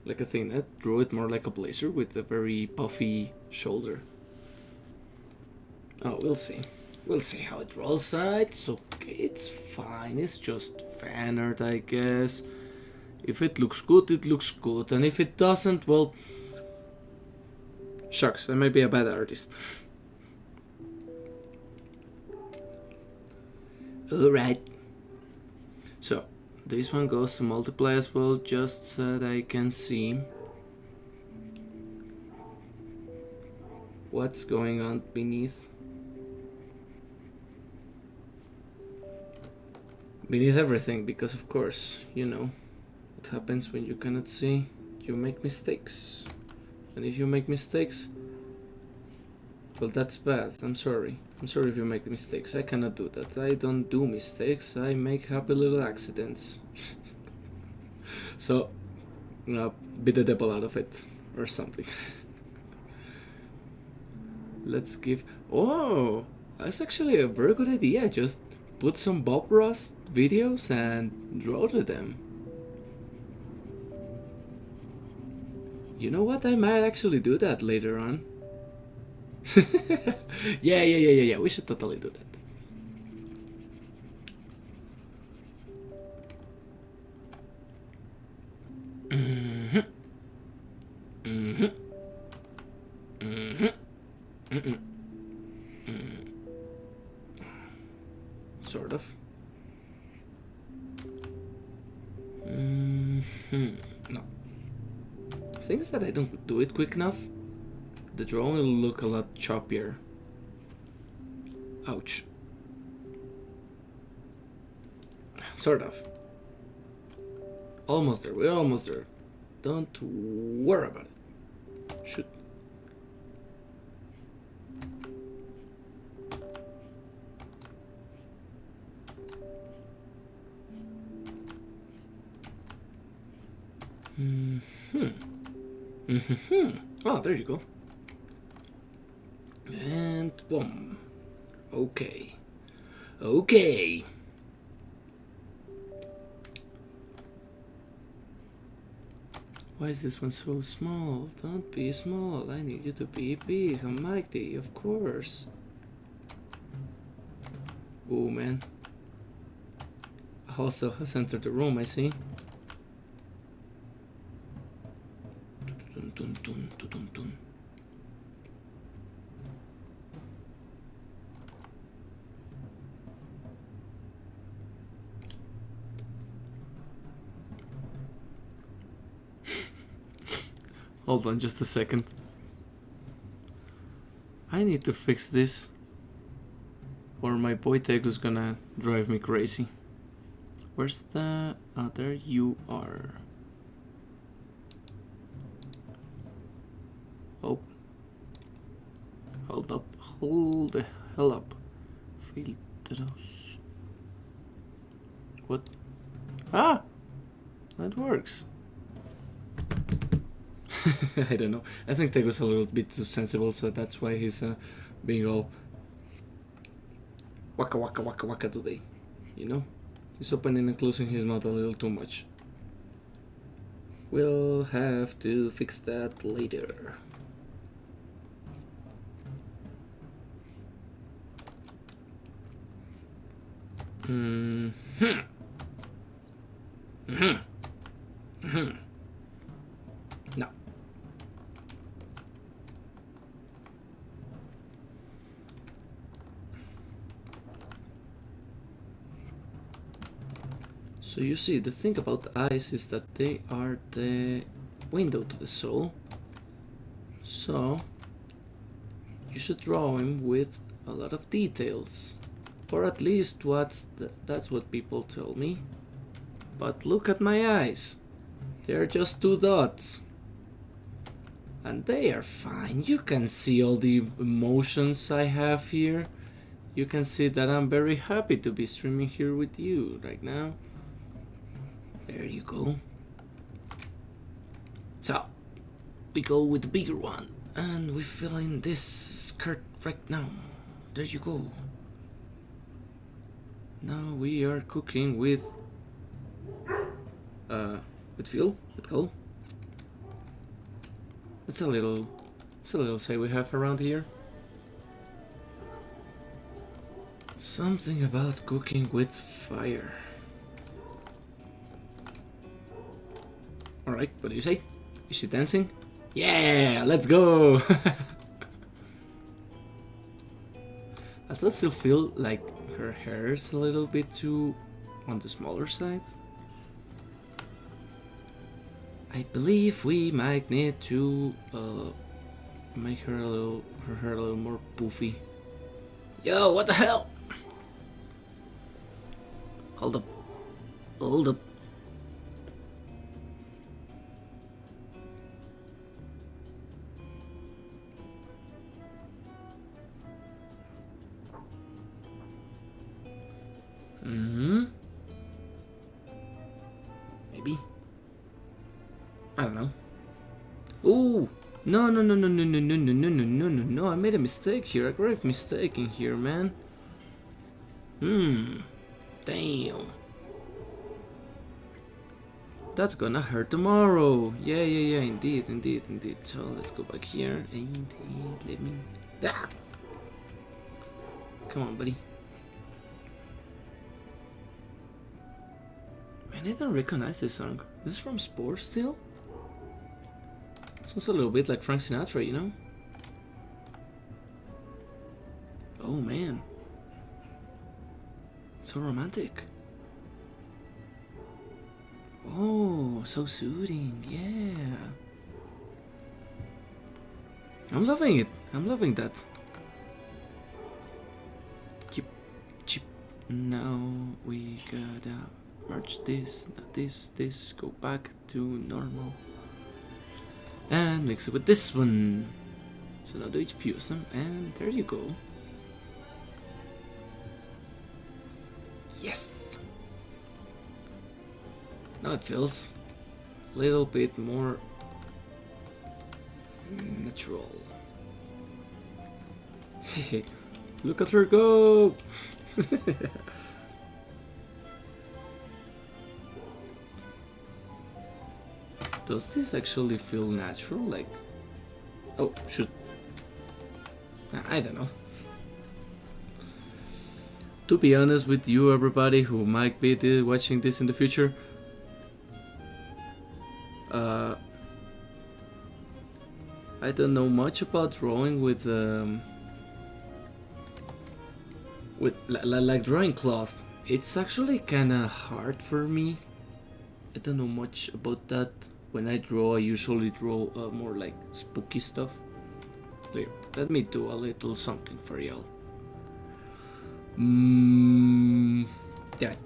like a thing that drew it more like a blazer with a very puffy shoulder. Oh, we'll see. We'll see how it rolls. It's okay, it's fine. It's just fan art, I guess. If it looks good, it looks good. And if it doesn't, well, shucks, I might be a bad artist. Alright. So, this one goes to multiply as well, just so that I can see what's going on beneath. Beneath everything, because of course, you know, what happens when you cannot see, you make mistakes. And if you make mistakes, well, that's bad. I'm sorry. I'm sorry if you make mistakes. I cannot do that. I don't do mistakes. I make happy little accidents. So, beat the devil out of it, or something. Let's give... Oh, that's actually a very good idea. Just put some Bob Ross videos and draw to them. You know what? I might actually do that later on. Yeah. We should totally do that. Sort of. No. The thing is that I don't do it quick enough. The drawing will look a lot choppier. Ouch. Sort of. Almost there. We're almost there. Don't worry about it. Shoot. Oh, there you go. And boom. Okay. Okay. Why is this one so small? Don't be small. I need you to be big and mighty, of course. Oh man. A hostile has entered the room, I see. Dun, dun, dun, dun, dun. Hold on just a second. I need to fix this, or my boy Tegu's gonna drive me crazy. Where's the... Oh, there you are. Oh. Hold up. Hold the hell up. Filtros. What? Ah! That works. I don't know. I think Tegu's a little bit too sensible, so that's why he's being all waka waka waka waka today. You know? He's opening and closing his mouth a little too much. We'll have to fix that later. No. So you see, the thing about the eyes is that they are the window to the soul. So you should draw him with a lot of details. Or at least that's what people tell me. But look at my eyes. They're just two dots. And they are fine. You can see all the emotions I have here. You can see that I'm very happy to be streaming here with you right now. There you go. So, we go with the bigger one. And we fill in this skirt right now. There you go. Now we are cooking with fuel, with coal. It's a little say we have around here. Something about cooking with fire. Alright, what do you say? Is she dancing? Yeah, let's go! I still feel like her hair is a little bit too on the smaller side. I believe we might need to make her hair a little more poofy. Yo, what the hell? Hold up. Hold up. Maybe. I don't know. Ooh! No, no, no, no, no, no, no, no, no, no, no, no, no. I made a mistake here. A grave mistake in here, man. Damn. That's gonna hurt tomorrow. Yeah, yeah, yeah, indeed, indeed, indeed. So let's go back here and let me. Ah! Come on, buddy. Man, I don't recognize this song. This is from Sport still? Sounds a little bit like Frank Sinatra, you know? Oh man. So romantic. Oh, so soothing, yeah. I'm loving it. I'm loving that. Chip, chip. Now we gotta merge this, this, go back to normal. And mix it with this one. So now do fuse them, and there you go. Yes! Now it feels a little bit more natural. Look at her go! Does this actually feel natural? Like, oh shoot, I don't know. To be honest with you, everybody who might be watching this in the future, I don't know much about drawing with like drawing cloth. It's actually kinda hard for me. I don't know much about that. When I draw, I usually draw more like spooky stuff. Here, let me do a little something for y'all. That.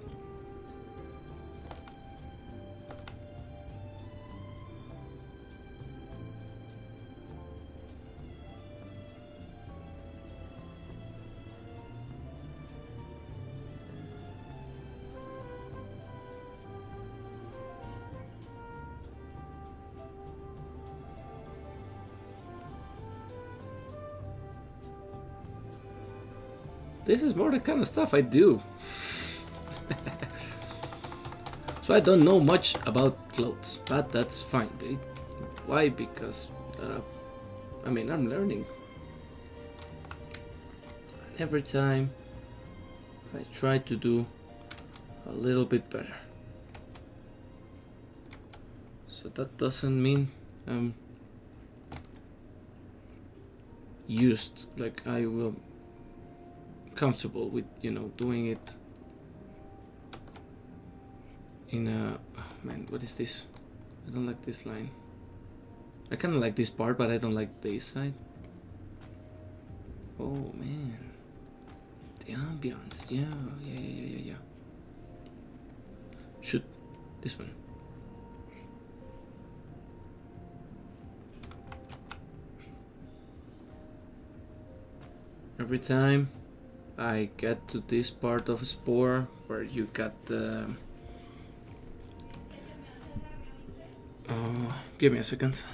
This is more the kind of stuff I do. So I don't know much about clothes, but that's fine. Why? Because, I mean, I'm learning. And every time I try to do a little bit better. So that doesn't mean I'm used, like I will comfortable with, you know, doing it in a, oh man, what is this? I don't like this line. I kind of like this part, but I don't like this side. Oh man, the ambience. Yeah. Shoot, this one. Every time I get to this part of a spore where you got the Give me a second.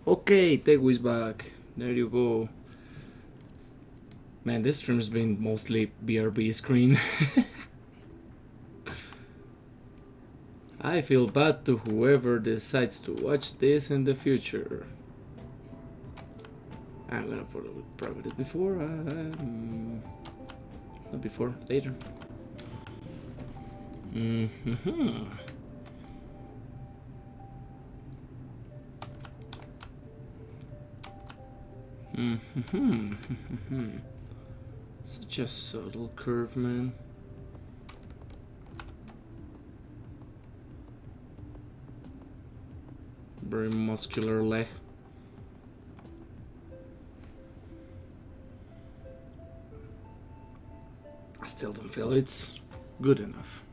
Okay, Tegu is back. There you go. Man, this stream's been mostly BRB screen. I feel bad to whoever decides to watch this in the future. I'm gonna probably it before. Not before, later. Such a subtle curve, man. Very muscular leg. I still don't feel it's good enough.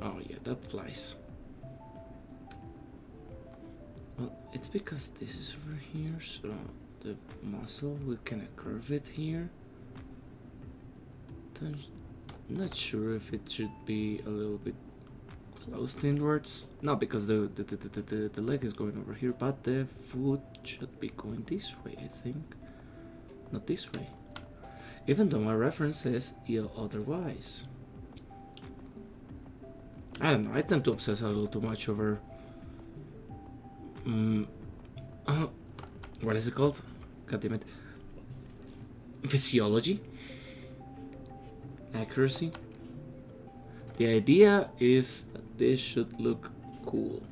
Oh yeah, that flies. Well, it's because this is over here, so the muscle will kind of curve it here. I'm not sure if it should be a little bit closed inwards. No, because the leg is going over here, but the foot should be going this way, I think. Not this way. Even though my reference says otherwise. I don't know, I tend to obsess a little too much over what is it called? God damn it. Physiology? Accuracy? The idea is that this should look cool.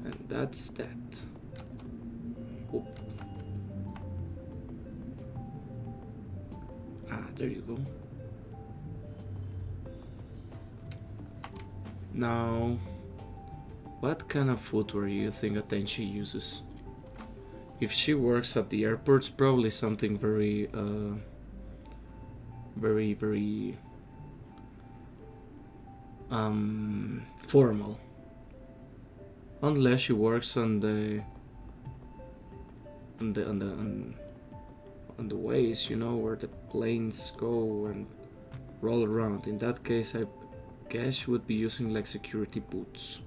And that's that. Oh. Ah, there you go. Now, what kind of footwear do you think Atenshi uses? If she works at the airport, it's probably something very formal. Unless she works on the ways, you know, where the planes go and roll around. In that case, I guess she would be using like security boots.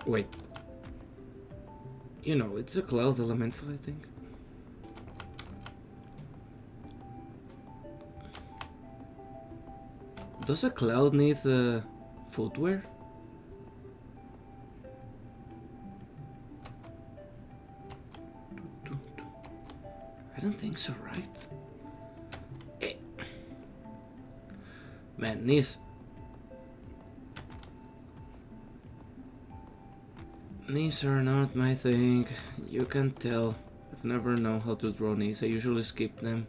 Wait. You know, it's a cloud elemental, I think. Does a cloud need footwear? I don't think so, right? Hey. Man, knees are not my thing. You can tell. I've never known how to draw knees. I usually skip them.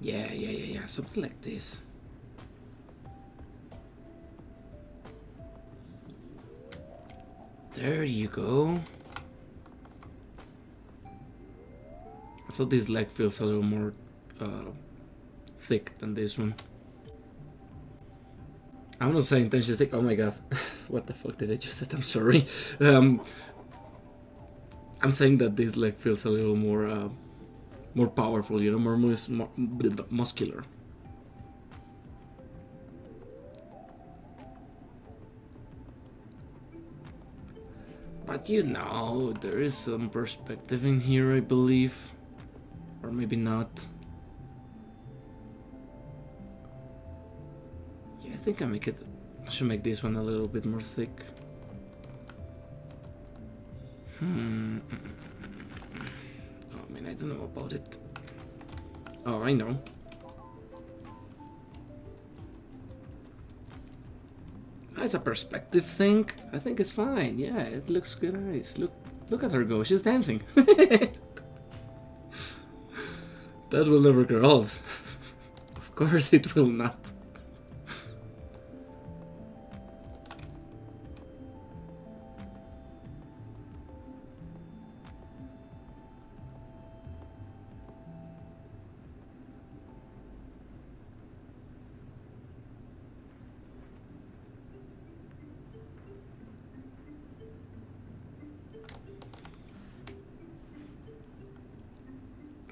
Yeah, something like this. There you go. I thought this leg feels a little more thick than this one. I'm not saying tension thick. Oh my god. What the fuck did I just say? I'm sorry. I'm saying that this leg feels a little more more powerful, you know, more muscular. But you know, there is some perspective in here, I believe. Or maybe not. Yeah, I think I should make this one a little bit more thick. Oh man, I don't know about it. Oh, I know. It's a perspective thing. I think it's fine. Yeah, it looks good. Nice. Look at her go. She's dancing. That will never grow old. Of course it will not.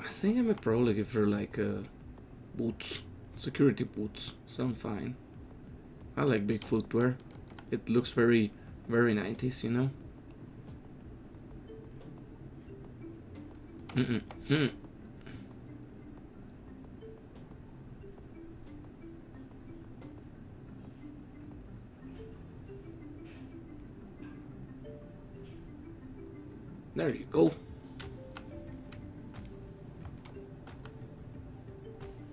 I think I might probably give her like boots. Security boots. Sound fine. I like big footwear. It looks very, very 90s, you know? There you go.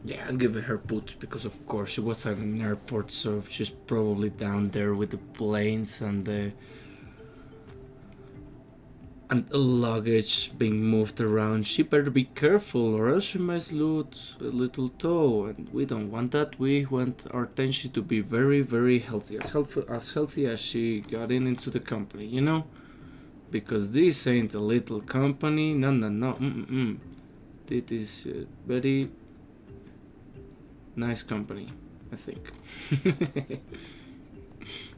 Yeah, I'll give her boots because of course she was at an airport, so she's probably down there with the planes and the luggage being moved around. She better be careful or else she might lose a little toe, and we don't want that. We want our Tenshi to be very, very healthy, as healthy as she got into the company, you know? Because this ain't a little company. No. This is a very nice company, I think.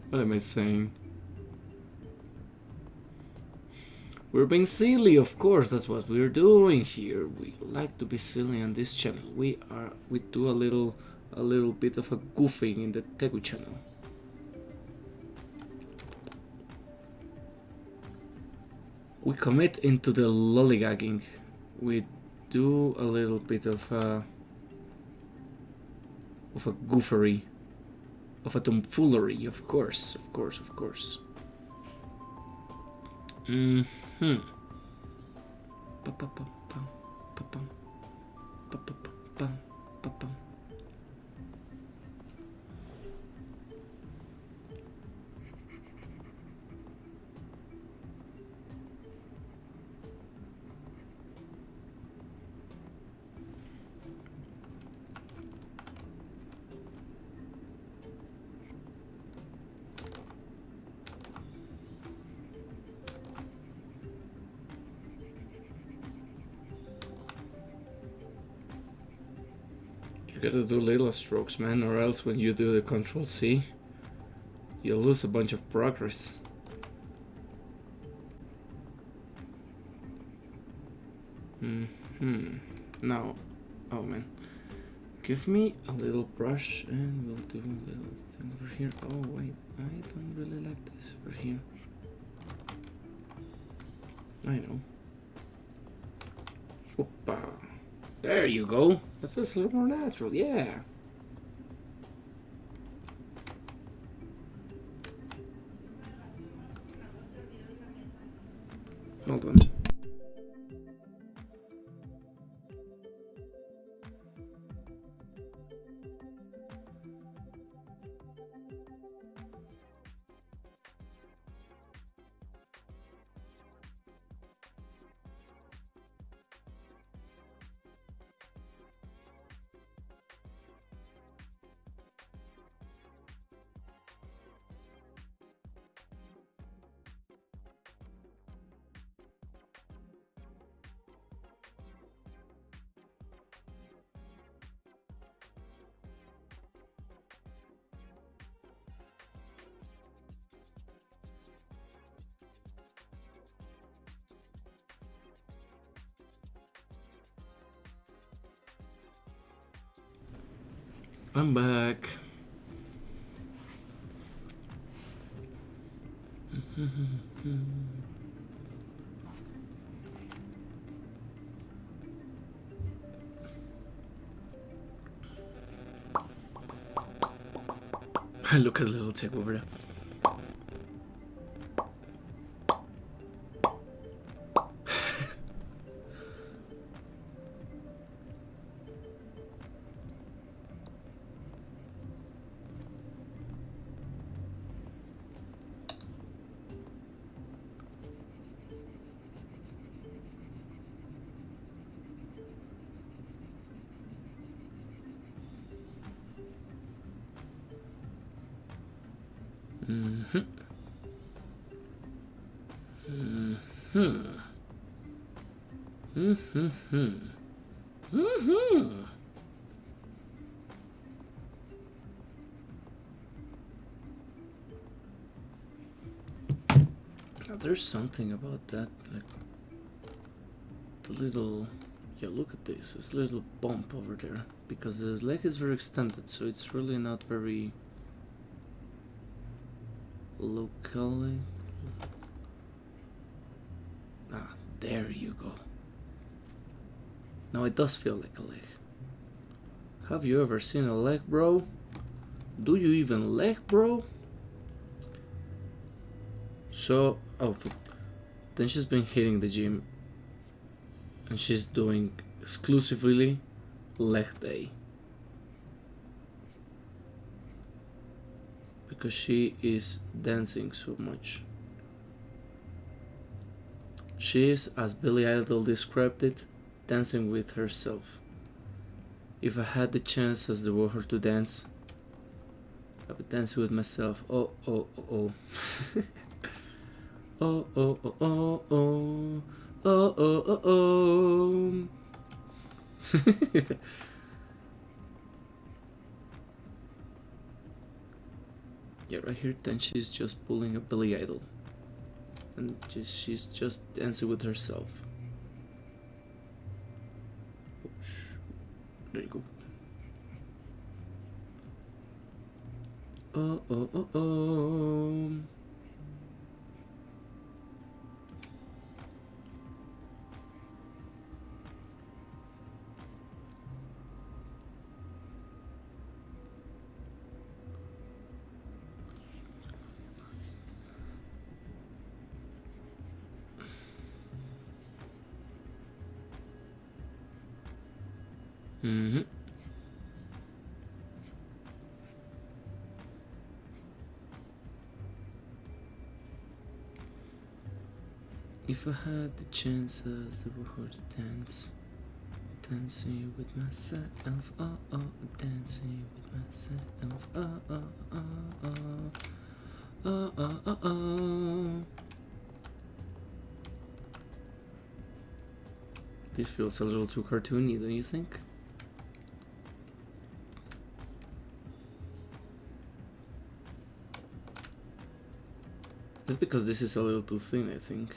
What am I saying? We're being silly, of course. That's what we're doing here. We like to be silly on this channel. We do a little bit of a goofing in the Tegu channel. We commit into the lollygagging. We do a little bit of a goofery, of a tomfoolery, of course. You gotta do little strokes, man, or else when you do the Control C, you'll lose a bunch of progress. Now, oh man, give me a little brush and we'll do a little thing over here. Oh wait, I don't really like this over here. I know. Opa. There you go. That feels a little more natural, yeah. Hold on. I'm back. Look at the little Tegu over there. Now, there's something about that, like the little, yeah, look at this little bump over there, because his leg is very extended, so it's really not very locally. Ah, there you go. Now it does feel like a leg. Have you ever seen a leg, bro? Do you even leg, bro? So, oh, then she's been hitting the gym and she's doing exclusively leg day. Because she is dancing so much. She is, as Billy Idol described it, dancing with herself. If I had the chance as the water to dance, I would dance with myself. Oh, oh, oh, oh. Oh, oh, oh, oh, oh. Oh, oh, oh, oh. Yeah, right here, then she's just pulling a Billy Idol. And she's just dancing with herself. There you go. Oh, oh, oh, oh. Mm-hmm. If I had the chance as the world to dance, dancing with myself, oh, oh, dancing with myself, oh, oh, oh, oh, oh, oh, oh, oh. This feels a little too cartoony, don't you think? It's because this is a little too thin, I think.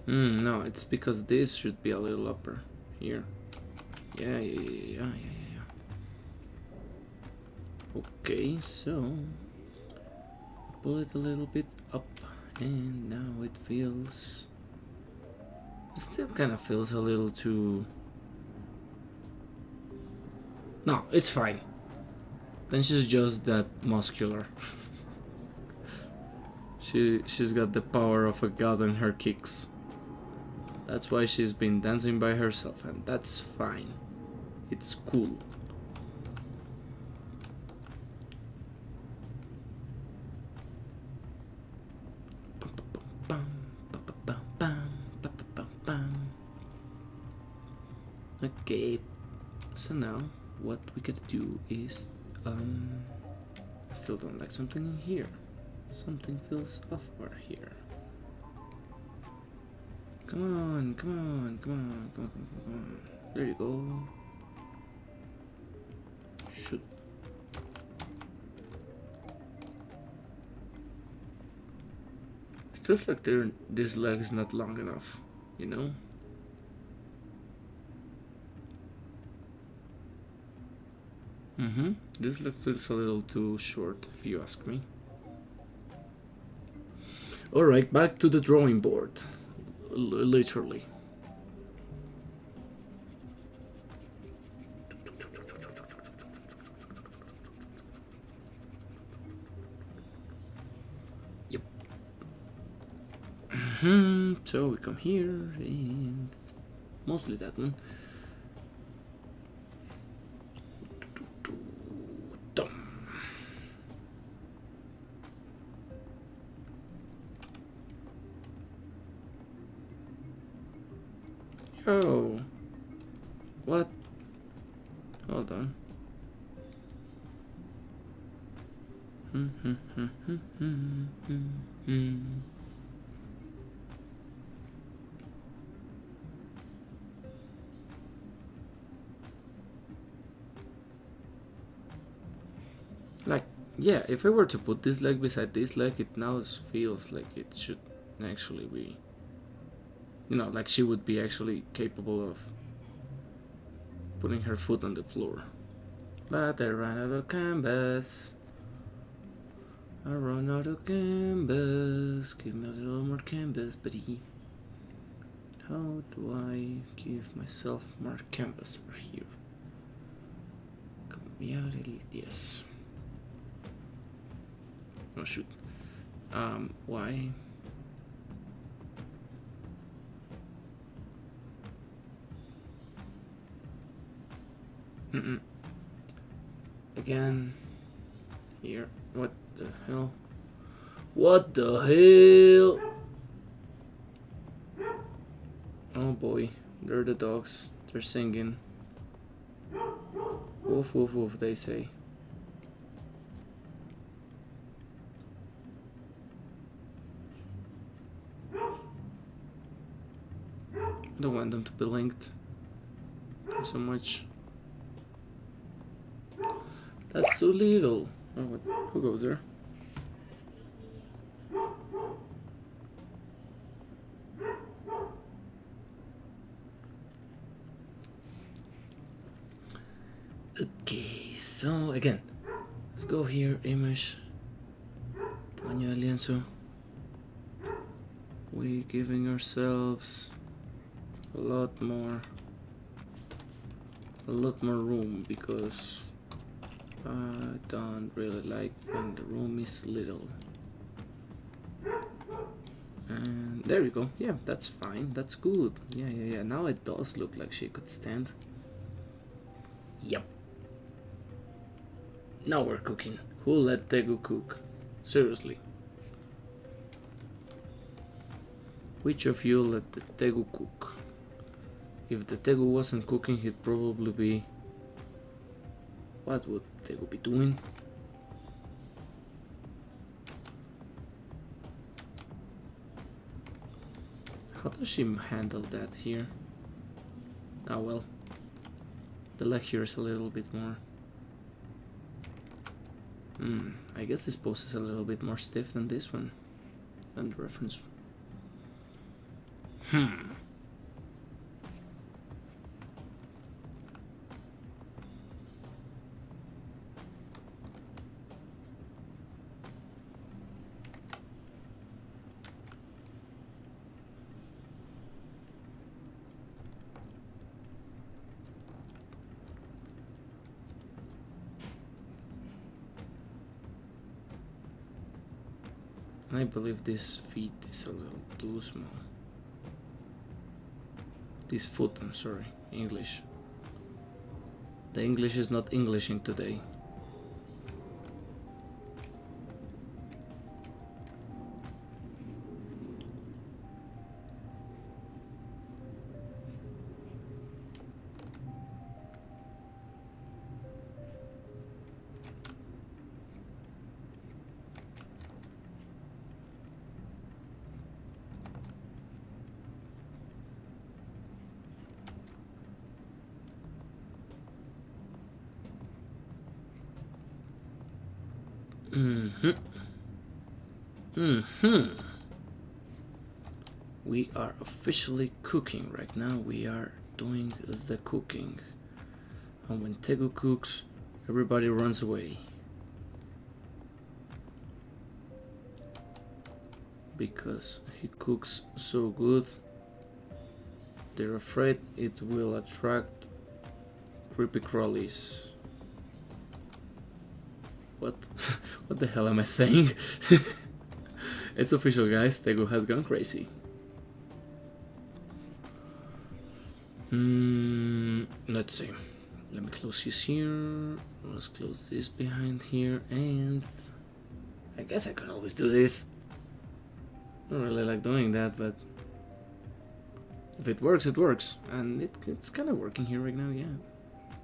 No, it's because this should be a little upper here. Yeah. Okay, so pull it a little bit up, and now it feels. It still kind of feels a little too. No, it's fine. Then she's just that muscular. She's got the power of a god in her kicks. That's why she's been dancing by herself, and that's fine. It's cool. Okay, so now what we gotta do is I still don't like something in here. Something feels off right here. Come on. There you go. Shoot. It feels like this leg is not long enough, you know? This leg feels a little too short, if you ask me. Alright, back to the drawing board. Literally. Yep. So we come here and mostly that one. Oh. What? Hold on. Like, yeah, if I were to put this leg beside this leg, it now feels like it should actually be, you know, like she would be actually capable of putting her foot on the floor. But I ran out of canvas. I run out of canvas. Give me a little more canvas, buddy. How do I give myself more canvas for here? Yes. Oh shoot. Why? Again. Here. What the hell? What the hell? Oh boy. They're the dogs. They're singing. Woof woof woof, they say. I don't want them to be linked so much. That's too little. Oh, what? Who goes there? Okay, so again, let's go here, image, tamaño de lienzo. We're giving ourselves a lot more room because I don't really like when the room is little. And there you go. Yeah, that's fine. That's good. Yeah. Now it does look like she could stand. Yep. Now we're cooking. Who let Tegu cook? Seriously. Which of you let the Tegu cook? If the Tegu wasn't cooking, he'd probably be... What would Tegu be doing? How does she handle that here? Ah well. The leg here is a little bit more... I guess this pose is a little bit more stiff than this one. Than the reference. I believe this feet is a little too small. This foot, I'm sorry, English. The English is not Englishing today. We are officially cooking right now. We are doing the cooking. And when Tegu cooks, everybody runs away. Because he cooks so good, they're afraid it will attract creepy crawlies. What? What the hell am I saying? It's official, guys. Tegu has gone crazy. Let's see. Let me close this here. Let's close this behind here, and I guess I could always do this. I don't really like doing that, but If it works, it works. And it's kind of working here right now, yeah.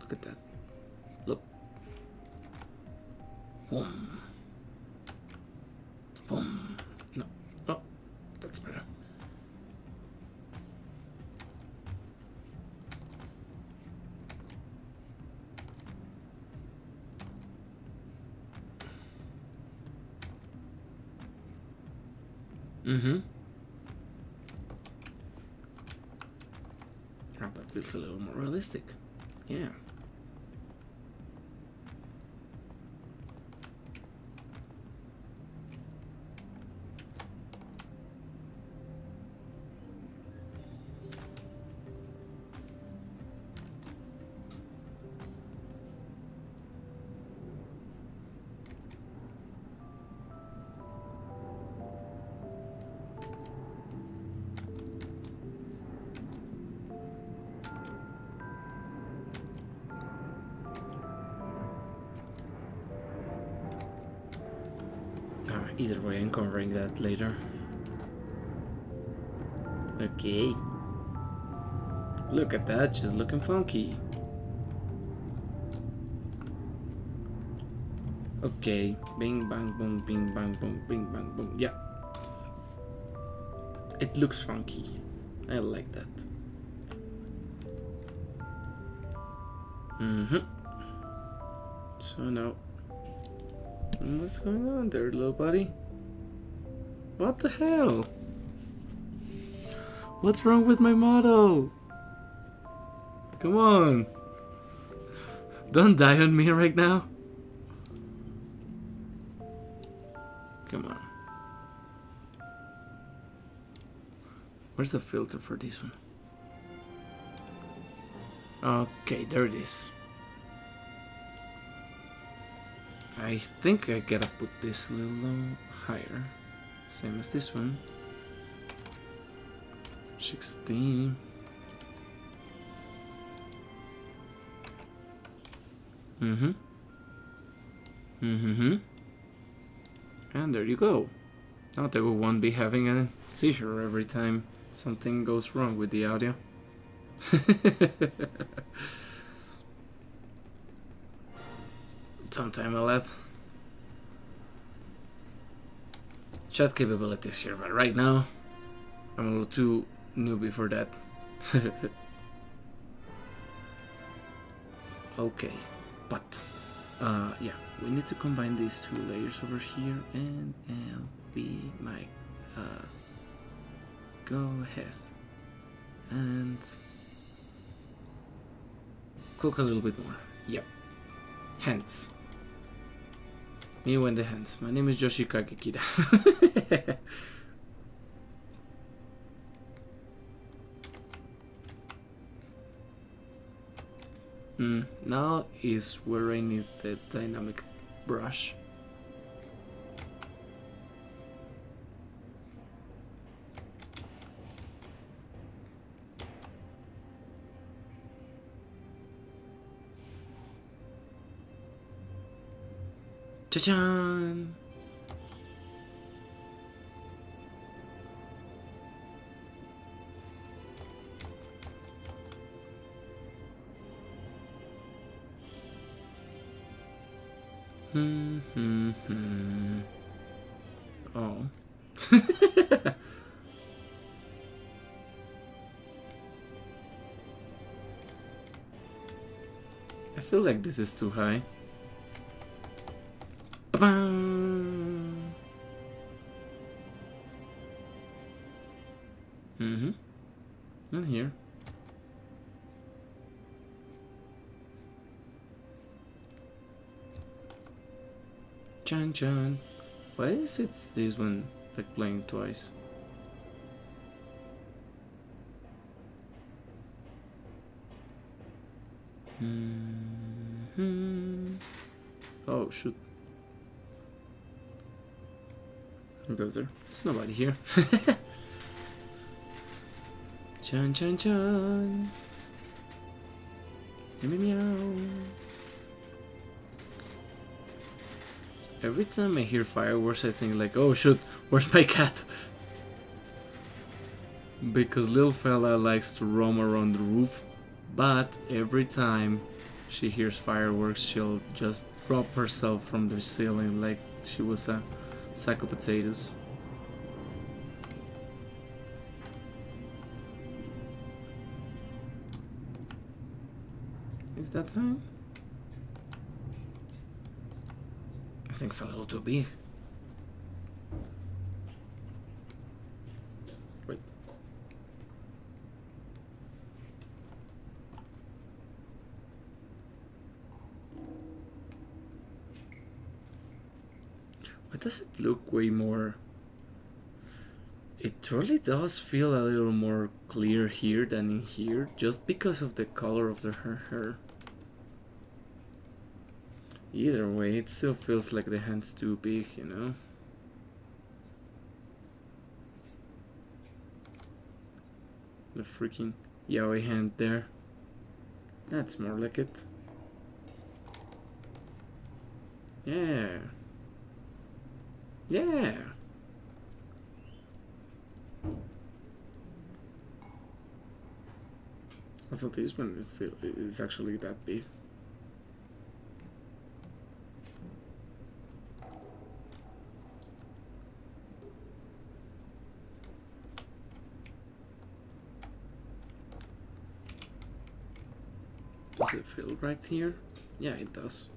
Look at that. Look. Boom. Boom. No. Oh, that's better. Mm-hmm. Oh, that feels a little more realistic. Yeah. Either way, I'm covering that later. Okay. Look at that, she's looking funky. Okay, bing bang boom, bing bang boom, bing bang boom. Yeah. It looks funky. I like that. Mm-hmm. So now, what's going on there, little buddy? What the hell? What's wrong with my motto? Come on. Don't die on me right now. Come on. Where's the filter for this one? Okay, there it is. I think I gotta put this a little higher. Same as this one. 16. Mm-hmm. Mm-hmm. And there you go. Now Tegu won't be having a seizure every time something goes wrong with the audio. Sometime I'll add chat capabilities here, but right now I'm a little too newbie for that. Okay, but yeah, we need to combine these two layers over here, and we might go ahead and cook a little bit more. Yep. Hands. Me and the hands. My name is Yoshikage Kida. Now is where I need the dynamic brush. Cha-chan! Oh. I feel like this is too high. Ba-bam! And here. Chan chan. Why is it this one like playing twice? Oh shoot. Who goes there? There's nobody here. Chan chan chan. Meow meow. Every time I hear fireworks, I think like, oh shoot, where's my cat? because little fella likes to roam around the roof, but every time she hears fireworks, she'll just drop herself from the ceiling like she was a sack of potatoes. Is that fine? I think it's a little too big. Wait. Why does it look way more... It really does feel a little more clear here than in here, just because of the color of her hair. Either way, it still feels like the hand's too big, you know? The freaking yaoi hand there. That's more like it. Yeah. Yeah. I thought this one is actually that big. Does it feel right here? Yeah, it does.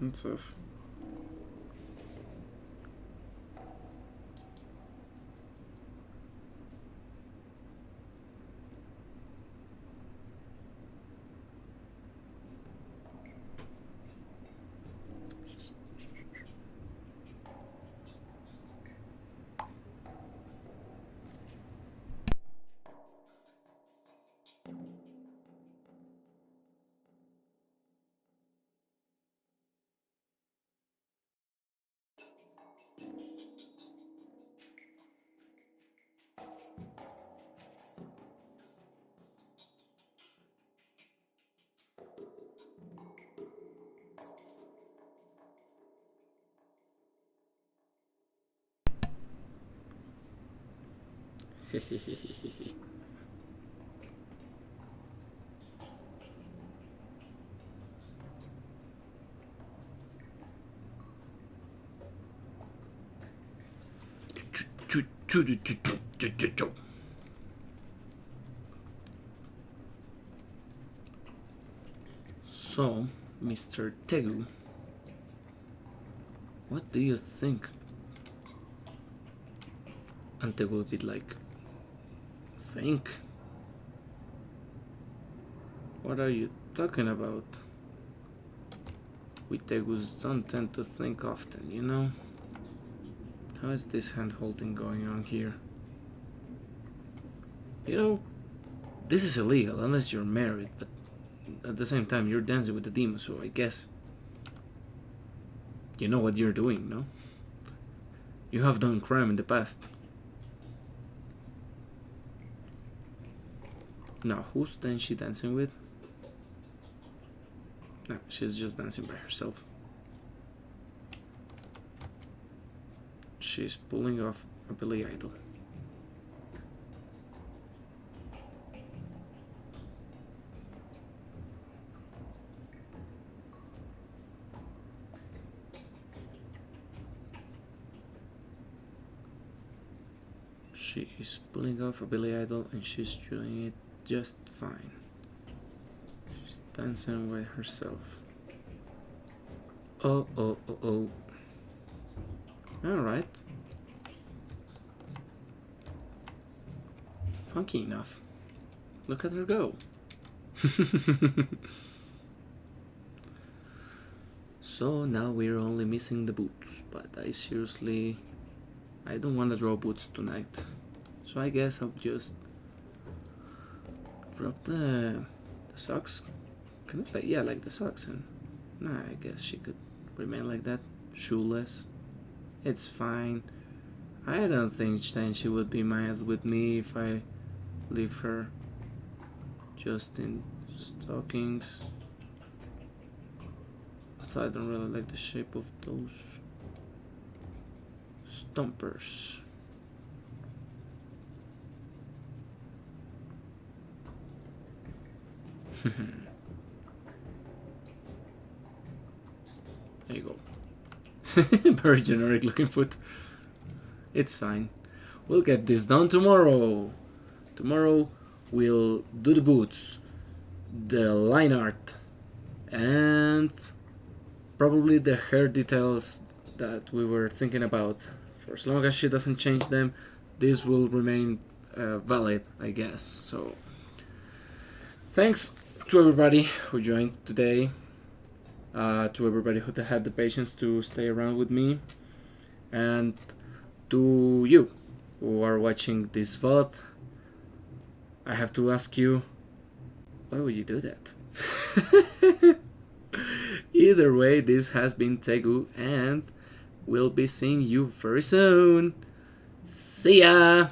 It's off. So, Mr. Tegu, what do you think? And Tegu would be like, think? What are you talking about? We Tegus don't tend to think often, you know? How is this hand holding going on here? You know, this is illegal unless you're married, but at the same time you're dancing with the demon, so I guess you know what you're doing, no? You have done crime in the past. Now, who's then she dancing with? No, she's just dancing by herself. She's pulling off a Billy Idol. She is pulling off a Billy Idol and she's doing it just fine. She's dancing with herself. Oh, oh, oh, oh. Alright. Funky enough. Look at her go. So now we're only missing the boots, but I don't want to draw boots tonight. So I guess I'll just drop the socks. Can it yeah, like the socks, and nah, I guess she could remain like that, shoeless. It's fine. I don't think then she would be mad with me if I leave her just in stockings. So I don't really like the shape of those. dumpers. There you go. Very generic looking foot. It's fine. We'll get this done tomorrow. Tomorrow we'll do the boots, the line art, and probably the hair details that we were thinking about. For as long as she doesn't change them, this will remain valid, I guess. So thanks to everybody who joined today, to everybody who had the patience to stay around with me, and to you who are watching this VOD. I have to ask you, why would you do that? Either way, this has been Tegu, and we'll be seeing you very soon. See ya!